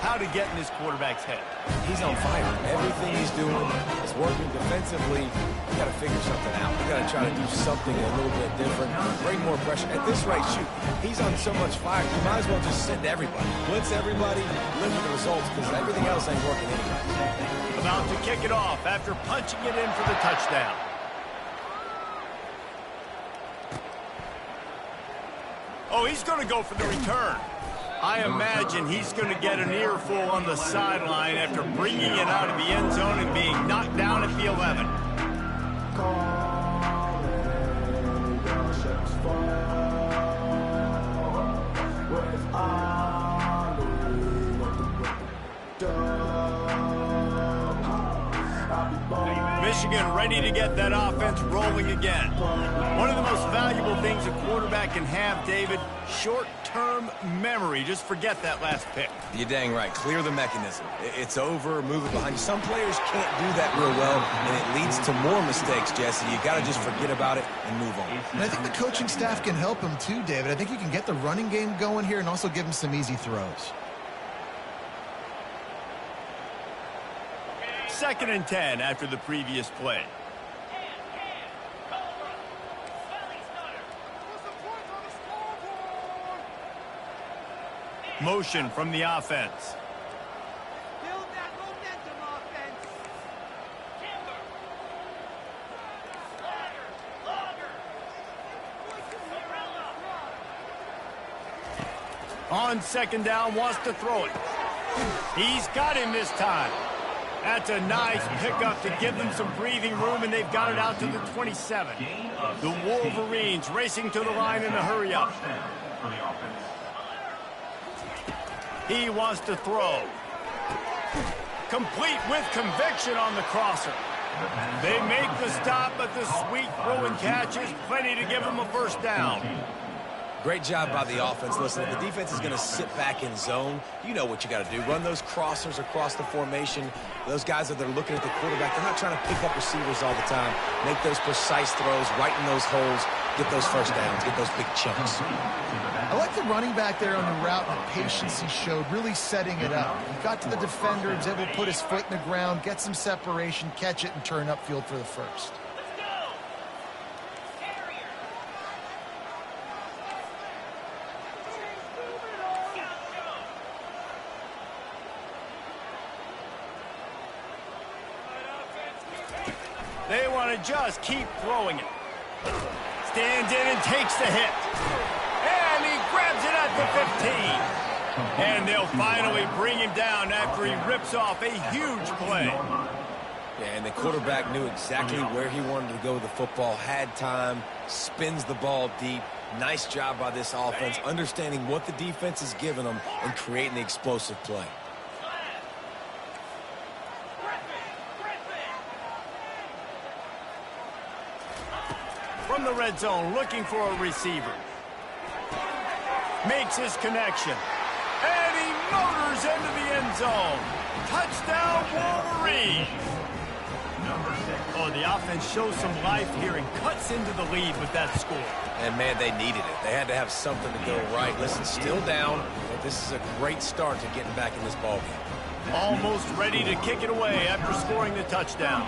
how to get in this quarterback's head. He's on fire. Everything he's doing is working defensively. You got to figure something out. You got to try to do something a little bit different. Bring more pressure. At this rate, shoot, he's on so much fire. You might as well just send everybody. Blitz everybody, live with the results, because everything else ain't working anyway. About to kick it off after punching it in for the touchdown. Oh, he's going to go for the return. I imagine he's going to get an earful on the sideline after bringing it out of the end zone and being knocked down at the 11. Michigan ready to get that offense rolling again. One of the most valuable things a quarterback can have, David, short-term memory. Just forget that last pick. You're dang right. Clear the mechanism. It's over, move it behind you. Some players can't do that real well, and it leads to more mistakes, Jesse. You got to just forget about it and move on. And I think the coaching staff can help him too, David. I think you can get the running game going here and also give him some easy throws. 2nd and 10 after the previous play. Motion from the offense. Build that momentum, offense. On 2nd down, wants to throw it. He's got him this time. That's a nice pickup to give them some breathing room, and they've got it out to the 27. The Wolverines racing to the line in a hurry-up. He wants to throw. Complete with conviction on the crosser. They make the stop, but the sweet throw and catch is plenty to give them a first down. Great job by the offense. Listen, if the defense is going to sit back in zone, you know what you got to do. Run those crossers across the formation. Those guys that are looking at the quarterback, they're not trying to pick up receivers all the time. Make those precise throws, right in those holes, get those first downs, get those big chunks. I like the running back there on the route and the patience he showed, really setting it up. He got to the defender, he was able to put his foot in the ground, get some separation, catch it, and turn upfield for the first. They want to just keep throwing it. Stands in and takes the hit. And he grabs it at the 15. And they'll finally bring him down after he rips off a huge play. Yeah, and the quarterback knew exactly where he wanted to go with the football, had time, spins the ball deep. Nice job by this offense, understanding what the defense is giving them and creating the explosive play. red zone looking for a receiver. Makes his connection. And he motors into the end zone. Touchdown, Wolverine. Oh, the offense shows some life here and cuts into the lead with that score. And, man, they needed it. They had to have something to go right. Listen, still down, but this is a great start to getting back in this ballgame. Almost ready to kick it away after scoring the touchdown.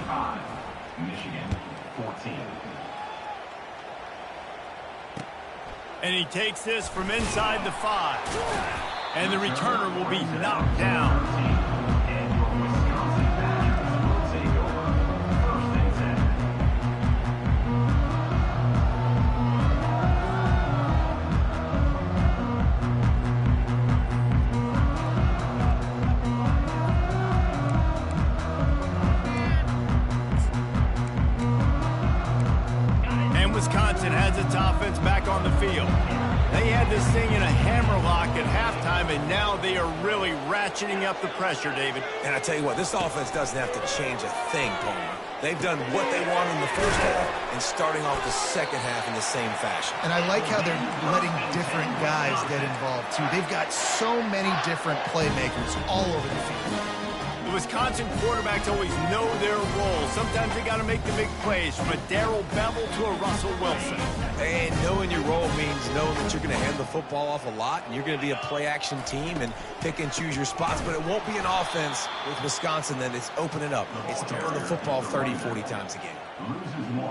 Michigan, 14. And he takes this from inside the 5. And the returner will be knocked down. And your Wisconsin Badgers will take over 1st and 10. And Wisconsin has its offense back on the field. They had this thing in a hammerlock at halftime, and now they are really ratcheting up the pressure, David. And I tell you what, this offense doesn't have to change a thing, Palmer. They've done what they wanted in the first half and starting off the second half in the same fashion. And I like how they're letting different guys get involved, too. They've got so many different playmakers all over the field. The Wisconsin quarterbacks always know their role. Sometimes they got to make the big plays, from a Darrell Bevel to a Russell Wilson. And knowing your role means knowing that you're going to hand the football off a lot, and you're going to be a play-action team and pick and choose your spots, but it won't be an offense with Wisconsin that is opening up. It's throwing the football 30, 40 times a game.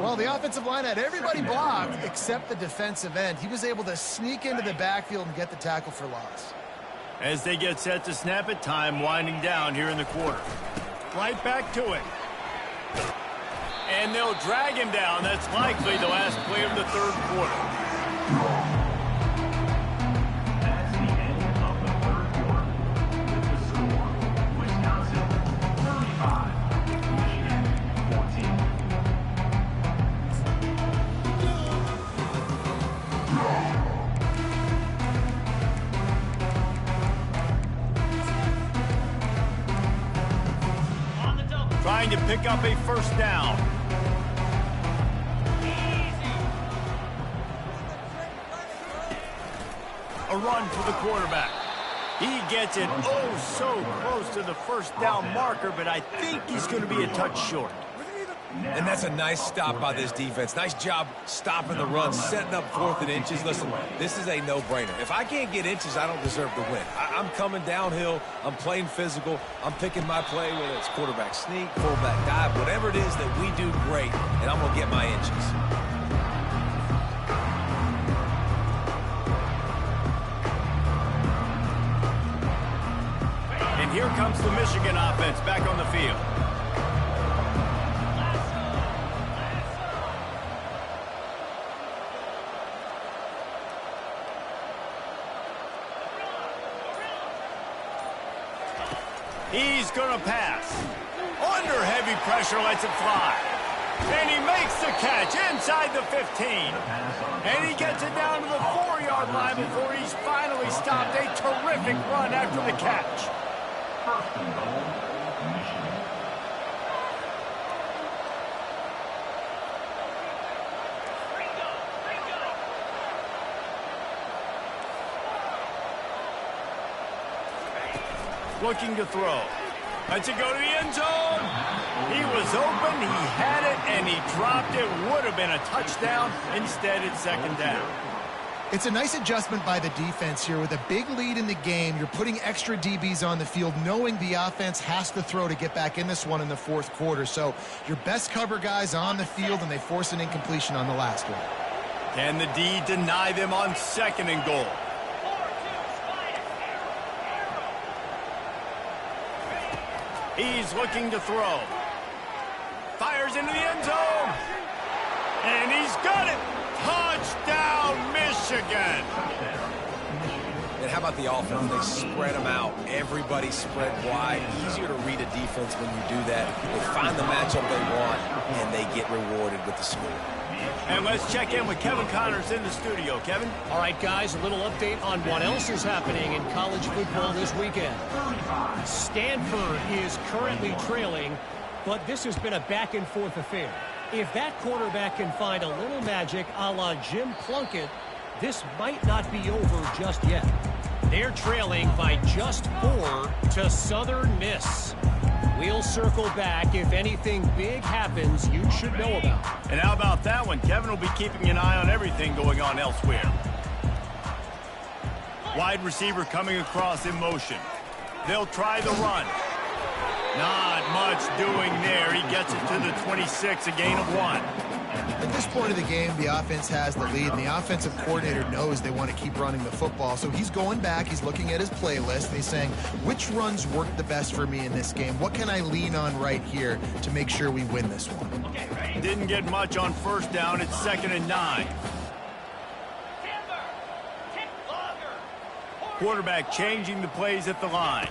Well, the offensive line had everybody blocked except the defensive end. He was able to sneak into the backfield and get the tackle for loss. As they get set to snap it, time winding down here in the quarter. Right back to it. And they'll drag him down. That's likely the last play of the third quarter. That's the end of the third quarter. With the score, Wisconsin 35, Michigan 14. Trying to pick up a first down. A run for the quarterback. He gets it oh so close to the first down marker, but I think he's going to be a touch short. And that's a nice stop by this defense. Nice job stopping the run, setting up 4th and inches. Listen, this is a no-brainer. If I can't get inches, I don't deserve to win. I'm coming downhill. I'm playing physical. I'm picking my play, whether it's quarterback sneak, fullback dive, whatever it is that we do great, and I'm going to get my inches. And here comes the Michigan offense back on the field. He's going to pass. Under heavy pressure, lets it fly. And he makes the catch inside the 15. And he gets it down to the 4-yard line before he's finally stopped. A terrific run after the catch. First and goal, Michigan. Looking to throw. Lets it go to the end zone. He was open, he had it, and he dropped it. Would have been a touchdown. Instead, it's second down. It's a nice adjustment by the defense here. With a big lead in the game, you're putting extra DBs on the field, knowing the offense has to throw to get back in this one in the fourth quarter. So your best cover guys on the field, and they force an incompletion on the last one. Can the D deny them on 2nd and goal? He's looking to throw. Fires into the end zone. And he's got it. Touchdown, Michigan. And how about the offense? They spread them out. Everybody spread wide. Easier to read a defense when you do that. They find the matchup they want, and they get rewarded with the score. And let's check in with Kevin Connors in the studio. Kevin? All right, guys, a little update on what else is happening in college football this weekend. Stanford is currently trailing, but this has been a back-and-forth affair. If that quarterback can find a little magic a la Jim Plunkett, this might not be over just yet. They're trailing by just 4 to Southern Miss. We'll circle back if anything big happens you should know about. And how about that one? Kevin will be keeping an eye on everything going on elsewhere. Wide receiver coming across in motion. They'll try the run. Not much doing there. He gets it to the 26, a gain of 1. At this point of the game, the offense has the lead, and the offensive coordinator knows they want to keep running the football. So he's going back, he's looking at his playlist, and he's saying, which runs work the best for me in this game? What can I lean on right here to make sure we win this one? Didn't get much on first down. It's 2nd and 9. Quarterback changing the plays at the line.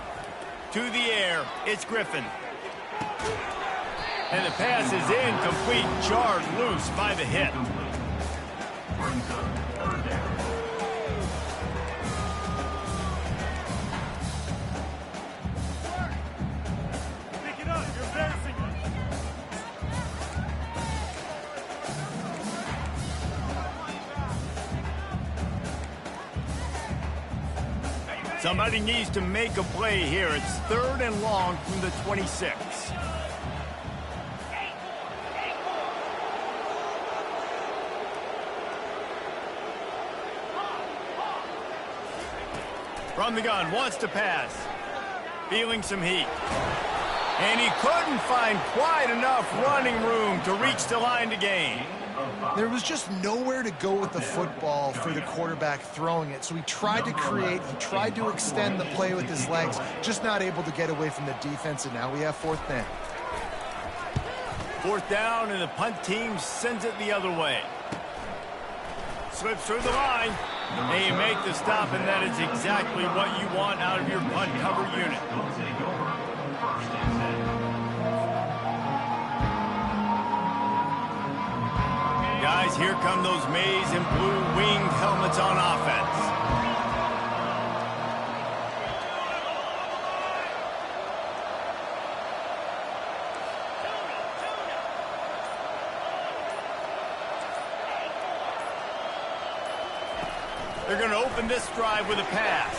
To the air, it's Griffin. And the pass is incomplete, jarred loose by the hit. Brings up 3rd down. Pick it up, you're embarrassing us. Somebody needs to make a play here. It's 3rd and long from the 26. From the gun, wants to pass. Feeling some heat. And he couldn't find quite enough running room to reach the line to gain. There was just nowhere to go with the football for the quarterback throwing it. So he tried to create, he tried to extend the play with his legs, just not able to get away from the defense, and now we have 4th down. 4th down, and the punt team sends it the other way. Slips through the line. And you make the stop, and that is exactly what you want out of your punt cover unit. They'll take over 1st and 10. Guys, here come those maize and blue winged helmets on offense. They're going to open this drive with a pass.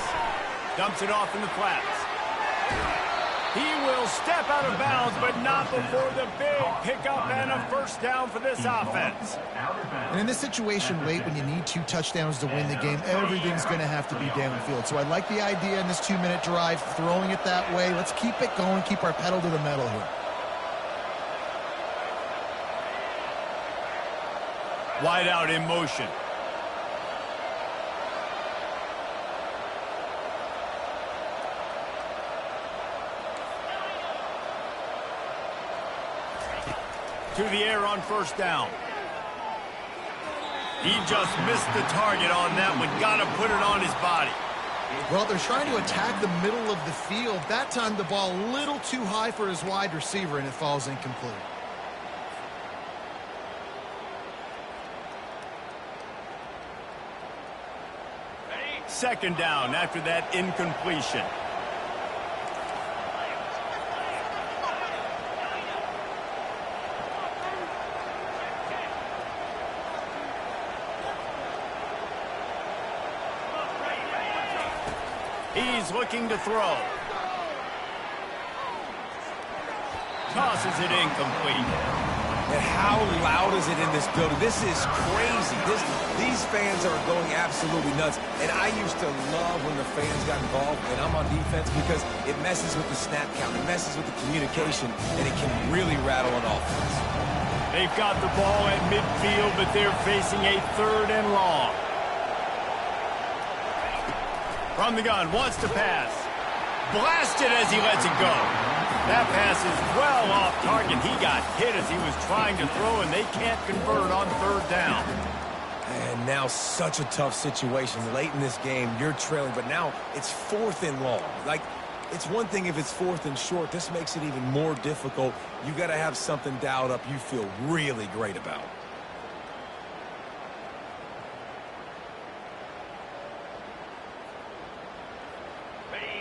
Dumps it off in the flats. He will step out of bounds, but not before the big pickup and a 1st down for this offense. And in this situation late, when you need 2 touchdowns to win the game, everything's going to have to be downfield. So I like the idea in this 2-minute drive, throwing it that way. Let's keep it going, keep our pedal to the metal here. Wide out in motion. To the air on 1st down. He just missed the target on that one. Got to put it on his body. Well, they're trying to attack the middle of the field. That time the ball a little too high for his wide receiver, and it falls incomplete. Second down after that incompletion. He's looking to throw. Tosses it incomplete. And how loud is it in this building? This is crazy. These fans are going absolutely nuts. And I used to love when the fans got involved, and I'm on defense, because it messes with the snap count. It messes with the communication, and it can really rattle an offense. They've got the ball at midfield, but they're facing a 3rd and long. From the gun, wants to pass. Blasted as he lets it go. That pass is well off target. He got hit as he was trying to throw, and they can't convert on 3rd down. And now such a tough situation. Late in this game, you're trailing, but now it's 4th and long. Like, it's one thing if it's 4th and short. This makes it even more difficult. You got to have something dialed up you feel really great about.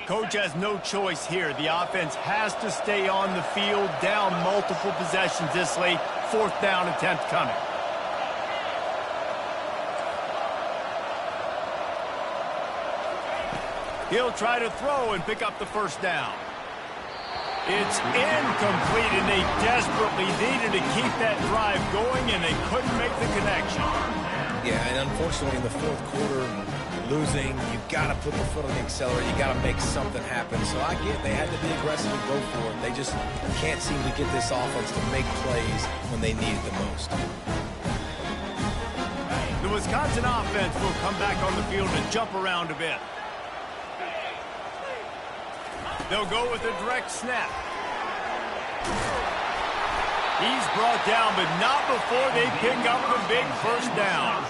Coach has no choice here. The offense has to stay on the field, down multiple possessions this late. 4th down attempt coming. He'll try to throw and pick up the 1st down. It's incomplete, and they desperately needed to keep that drive going, and they couldn't make the connection. Yeah, and unfortunately in the 4th quarter, losing, you got to put the foot on the accelerator. You got to make something happen. So I get they had to be aggressive and go for it. They just can't seem to get this offense to make plays when they need it the most. The Wisconsin offense will come back on the field and jump around a bit. They'll go with a direct snap. He's brought down, but not before they pick up the big 1st down.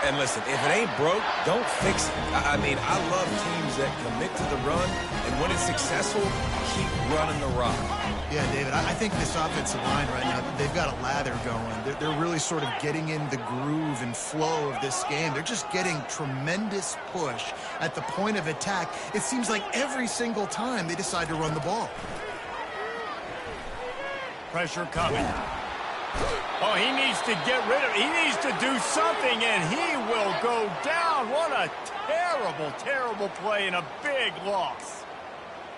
And listen, if it ain't broke, don't fix it. I mean, I love teams that commit to the run, and when it's successful, keep running the rock. Yeah, David, I think this offensive line right now, they've got a lather going. They're really sort of getting in the groove and flow of this game. They're just getting tremendous push at the point of attack. It seems like every single time they decide to run the ball. Pressure coming. Oh, he needs to get rid of it. He needs to do something, and he will go down. What a terrible, terrible play and a big loss.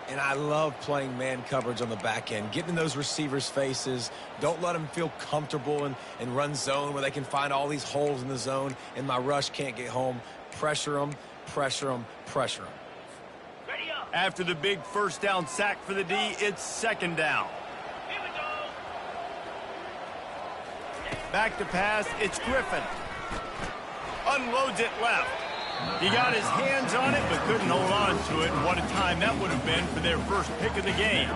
And I love playing man coverage on the back end, getting in those receivers' faces. Don't let them feel comfortable and run zone where they can find all these holes in the zone, and my rush can't get home. Pressure them, pressure them, pressure them. After the big 1st down sack for the D, it's 2nd down. Back to pass, it's Griffin. Unloads it left. He got his hands on it, but couldn't hold on to it. And what a time that would have been for their 1st pick of the game.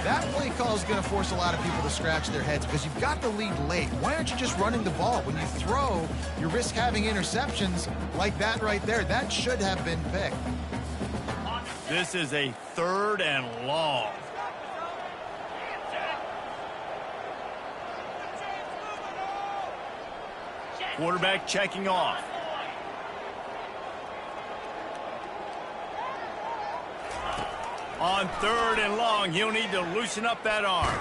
That play call is going to force a lot of people to scratch their heads because you've got the lead late. Why aren't you just running the ball? When you throw, you risk having interceptions like that right there. That should have been picked. This is a 3rd and long. Quarterback checking off. On 3rd and long, he'll need to loosen up that arm.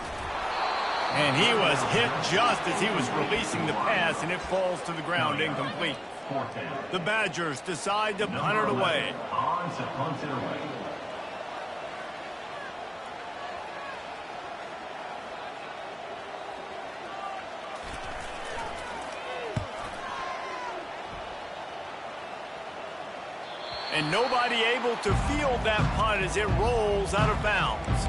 And he was hit just as he was releasing the pass, and it falls to the ground incomplete. The Badgers decide to punt it away. And nobody able to field that punt as it rolls out of bounds.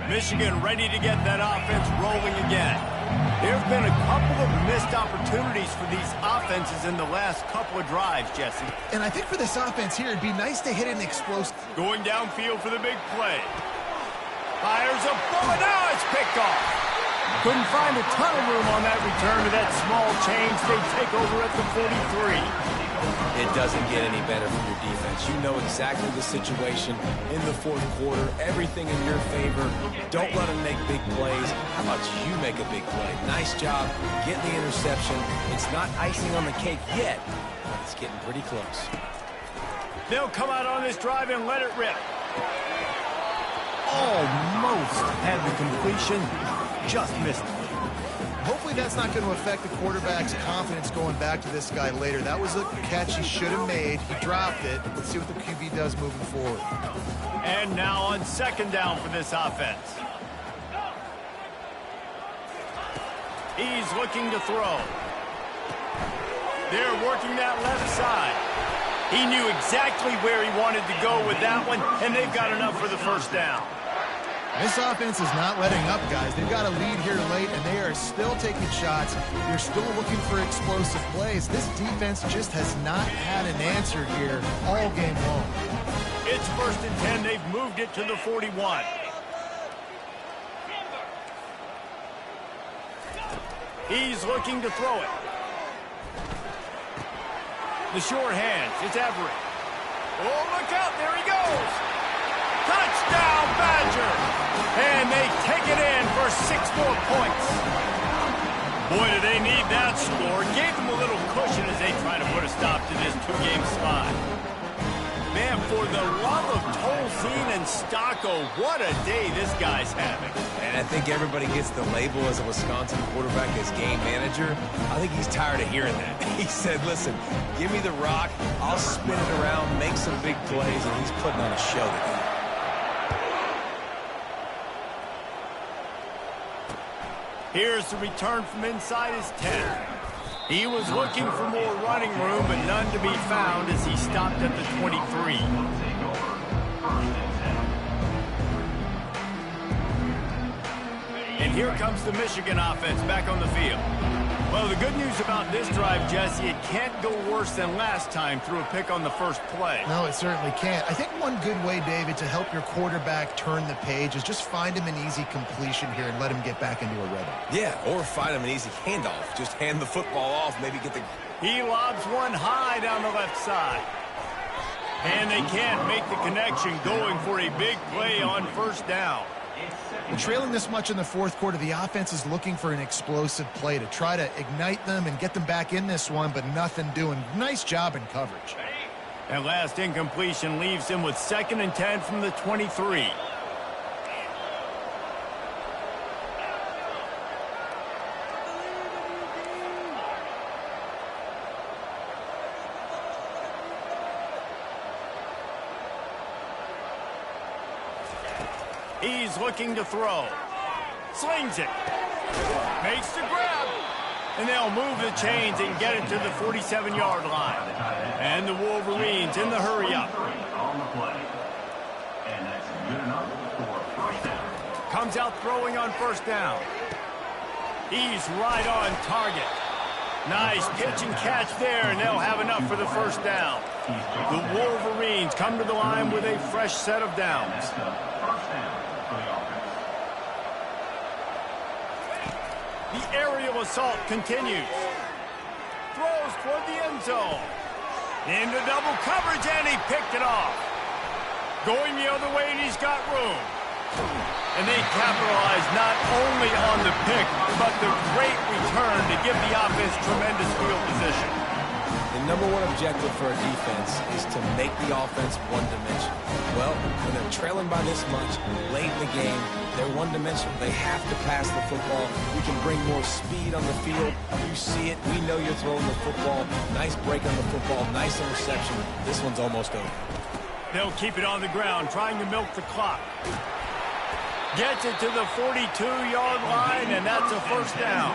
Michigan ready to get that offense rolling again. There have been a couple of missed opportunities for these offenses in the last couple of drives, Jesse. And I think for this offense here, it'd be nice to hit an explosive. Going downfield for the big play. Fires a bullet. Now it's picked off. Couldn't find a ton of room on that return to that small change. They take over at the 43. It doesn't get any better for your defense. You know exactly the situation in the 4th quarter. Everything in your favor. Don't let them make big plays. How about you make a big play? Nice job getting the interception. It's not icing on the cake yet, but it's getting pretty close. They'll come out on this drive and let it rip. Almost had the completion. Just missed it. Hopefully that's not going to affect the quarterback's confidence going back to this guy later. That was a catch he should have made. He dropped it. Let's see what the QB does moving forward. And now on 2nd down for this offense. He's looking to throw. They're working that left side. He knew exactly where he wanted to go with that one, and they've got enough for the 1st down. This offense is not letting up, guys. They've got a lead here late, and they are still taking shots. They're still looking for explosive plays. This defense just has not had an answer here all game long. It's 1st and 10. They've moved it to the 41. He's looking to throw it. The short hands. It's Everett. Oh, look out. There he goes. Touchdown, Badger! And they take it in for 6 more points. Boy, do they need that score. Gave them a little cushion as they try to put a stop to this 2-game slide. Man, for the love of Tolzien and Stocco, what a day this guy's having. And I think everybody gets the label as a Wisconsin quarterback as game manager. I think he's tired of hearing that. He said, listen, give me the rock, I'll spin it around, make some big plays, and he's putting on a show today. Here's the return from inside his 10. He was looking for more running room, but none to be found as he stopped at the 23. And here comes the Michigan offense back on the field. Well, the good news about this drive, Jesse, it can't go worse than last time through a pick on the first play. No, it certainly can't. I think one good way, David, to help your quarterback turn the page is just find him an easy completion here and let him get back into a rhythm. Yeah, or find him an easy handoff. Just hand the football off, maybe get the... He lobs one high down the left side. And they can't make the connection, going for a big play on first down. Well, trailing this much in the fourth quarter, the offense is looking for an explosive play to try to ignite them and get them back in this one, but nothing doing. Nice job in coverage. That last incompletion leaves him with 2nd and 10 from the 23. He's looking to throw. Slings it. Makes the grab. And they'll move the chains and get it to the 47-yard line. And the Wolverines in the hurry-up. Comes out throwing on first down. He's right on target. Nice pitch and catch there, and they'll have enough for the first down. The Wolverines come to the line with a fresh set of downs. The aerial assault continues. Throws toward the end zone. Into double coverage, and he picked it off. Going the other way, and he's got room. And they capitalize not only on the pick, but the great return to give the offense tremendous field position. The number one objective for a defense is to make the offense one-dimensional. Well, when they're trailing by this much, late in the game, they're one-dimensional. They have to pass the football. You can bring more speed on the field. You see it. We know you're throwing the football. Nice break on the football. Nice interception. This one's almost over. They'll keep it on the ground, trying to milk the clock. Gets it to the 42-yard line, and that's a first down.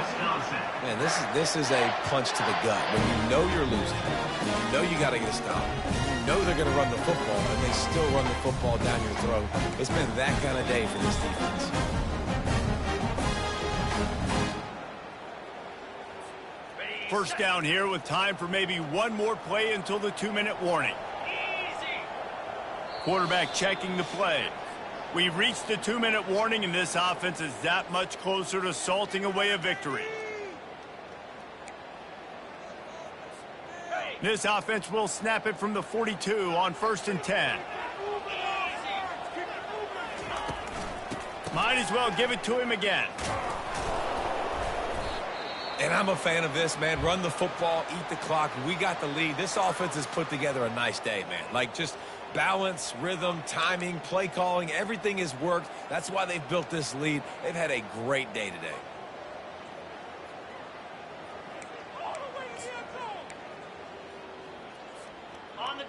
Man, this is a punch to the gut. When you know you're losing, you know you got to get a stop, you know they're going to run the football, and they still run the football down your throat. It's been that kind of day for this defense. First down here with time for maybe one more play until the 2-minute warning. Quarterback checking the play. We've reached the 2-minute warning, and this offense is that much closer to salting away a victory. This offense will snap it from the 42 on 1st and 10. Might as well give it to him again. And I'm a fan of this, man. Run the football, eat the clock. We got the lead. This offense has put together a nice day, man. Like, just balance, rhythm, timing, play calling, everything has worked. That's why they've built this lead. They've had a great day today.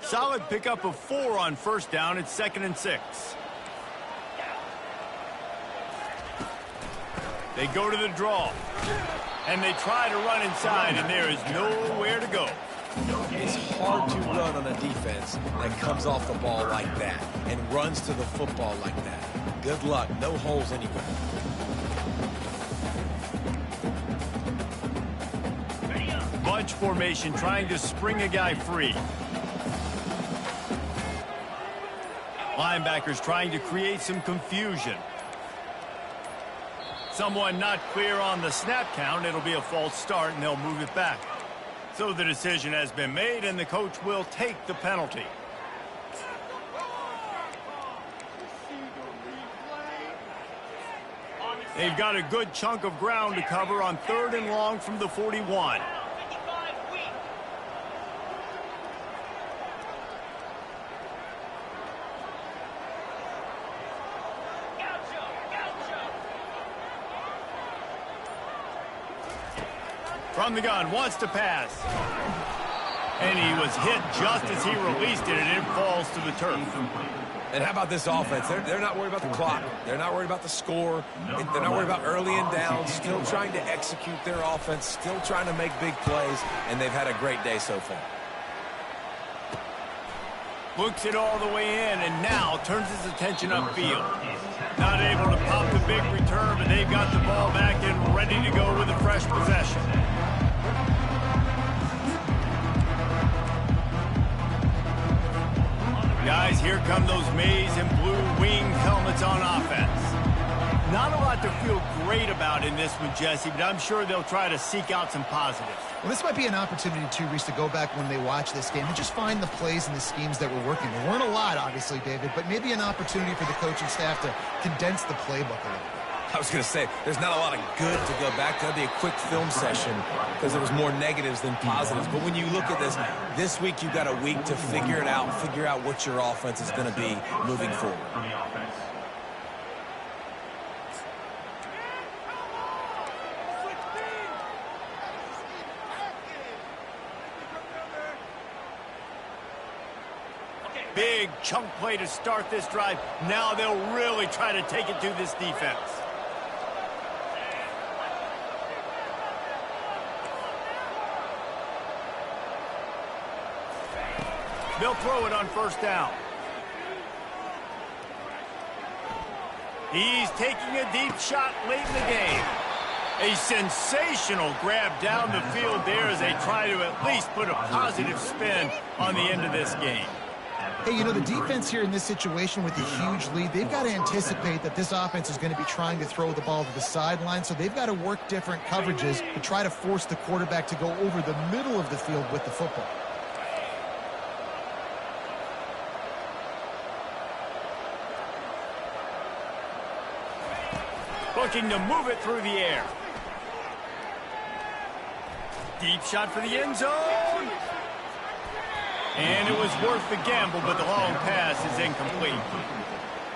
Solid pickup of 4 on first down. It's 2nd and 6. They go to the draw. And they try to run inside, and there is nowhere to go. It's hard to run on a defense that comes off the ball like that and runs to the football like that. Good luck. No holes anywhere. Bunch formation trying to spring a guy free. Linebackers trying to create some confusion. Someone not clear on the snap count. It'll be a false start, and they'll move it back. So the decision has been made, and the coach will take the penalty. They've got a good chunk of ground to cover on 3rd and long from the 41. From the gun, wants to pass. And he was hit just as he released it, and it falls to the turf. And how about this offense? They're not worried about the clock. They're not worried about the score. They're not worried about early and down. Still trying to execute their offense. Still trying to make big plays. And they've had a great day so far. Looks it all the way in, and now turns his attention upfield. Not able to pop the big return, but they've got the ball back and ready to go with a fresh possession. Guys, here come those maize and blue winged helmets on offense. Not a lot to feel great about in this one, Jesse, but I'm sure they'll try to seek out some positives. Well, this might be an opportunity, too, Reese, to go back when they watch this game and just find the plays and the schemes that were working. There weren't a lot, obviously, David, but maybe an opportunity for the coaching staff to condense the playbook a little bit. I was going to say, there's not a lot of good to go back to. That'd be a quick film session because there was more negatives than positives. But when you look at this week you've got a week to figure it out, figure out what your offense is going to be moving forward. Big chunk play to start this drive. Now they'll really try to take it to this defense. They'll throw it on 1st down. He's taking a deep shot late in the game. A sensational grab down the field there as they try to at least put a positive spin on the end of this game. Hey, you know, the defense here in this situation with the huge lead, they've got to anticipate that this offense is going to be trying to throw the ball to the sideline, so they've got to work different coverages to try to force the quarterback to go over the middle of the field with the football. Looking to move it through the air. Deep shot for the end zone. And it was worth the gamble, but the long pass is incomplete.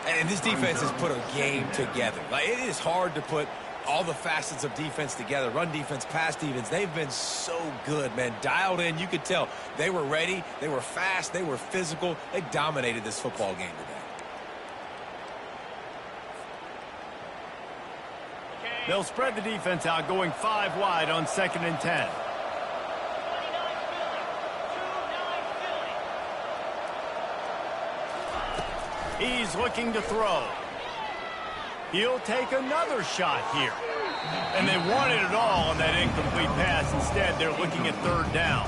And this defense has put a game together. Like, it is hard to put all the facets of defense together. Run defense, pass defense. They've been so good, man. Dialed in. You could tell they were ready. They were fast. They were physical. They dominated this football game today. They'll spread the defense out, going 5 wide on 2nd and 10. He's looking to throw. He'll take another shot here. And they wanted it all on that incomplete pass. Instead, they're looking at 3rd down.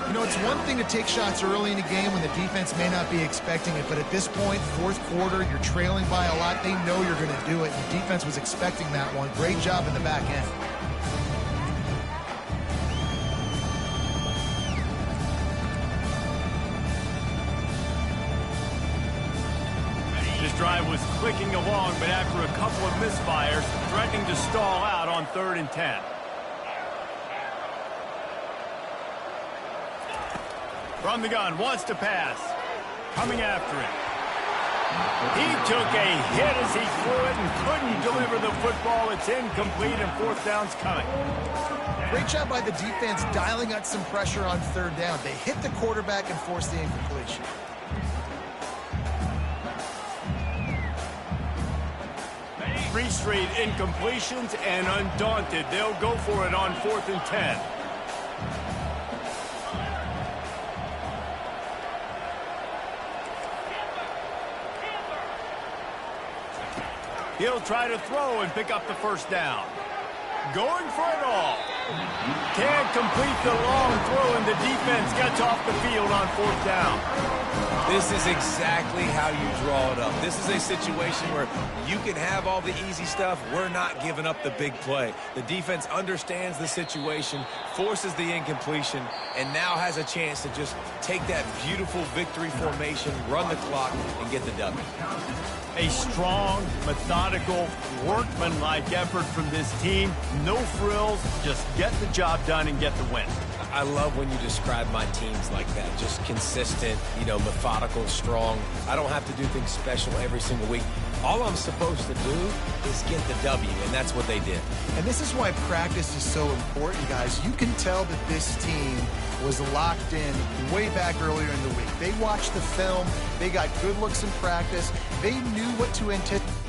You know, it's one thing to take shots early in a game when the defense may not be expecting it, but at this point, 4th quarter, you're trailing by a lot. They know you're going to do it, and the defense was expecting that one. Great job in the back end. This drive was clicking along, but after a couple of misfires, threatening to stall out on 3rd and 10. From the gun, wants to pass. Coming after it. He took a hit as he threw it and couldn't deliver the football. It's incomplete and 4th down's coming. Great job by the defense dialing out some pressure on 3rd down. They hit the quarterback and forced the incompletion. Three straight incompletions, and undaunted, they'll go for it on 4th and 10. He'll try to throw and pick up the 1st down. Going for it all. Can't complete the long throw, and the defense gets off the field on 4th down. This is exactly how you draw it up. This is a situation where you can have all the easy stuff. We're not giving up the big play. The defense understands the situation, forces the incompletion, and now has a chance to just take that beautiful victory formation, run the clock, and get the W. A strong, methodical, workmanlike effort from this team. No frills, just get the job done and get the win. I love when you describe my teams like that. Just consistent, methodical, strong. I don't have to do things special every single week. All I'm supposed to do is get the W, and that's what they did. And this is why practice is so important, guys. You can tell that this team was locked in way back earlier in the week. They watched the film. They got good looks in practice. They knew what to anticipate.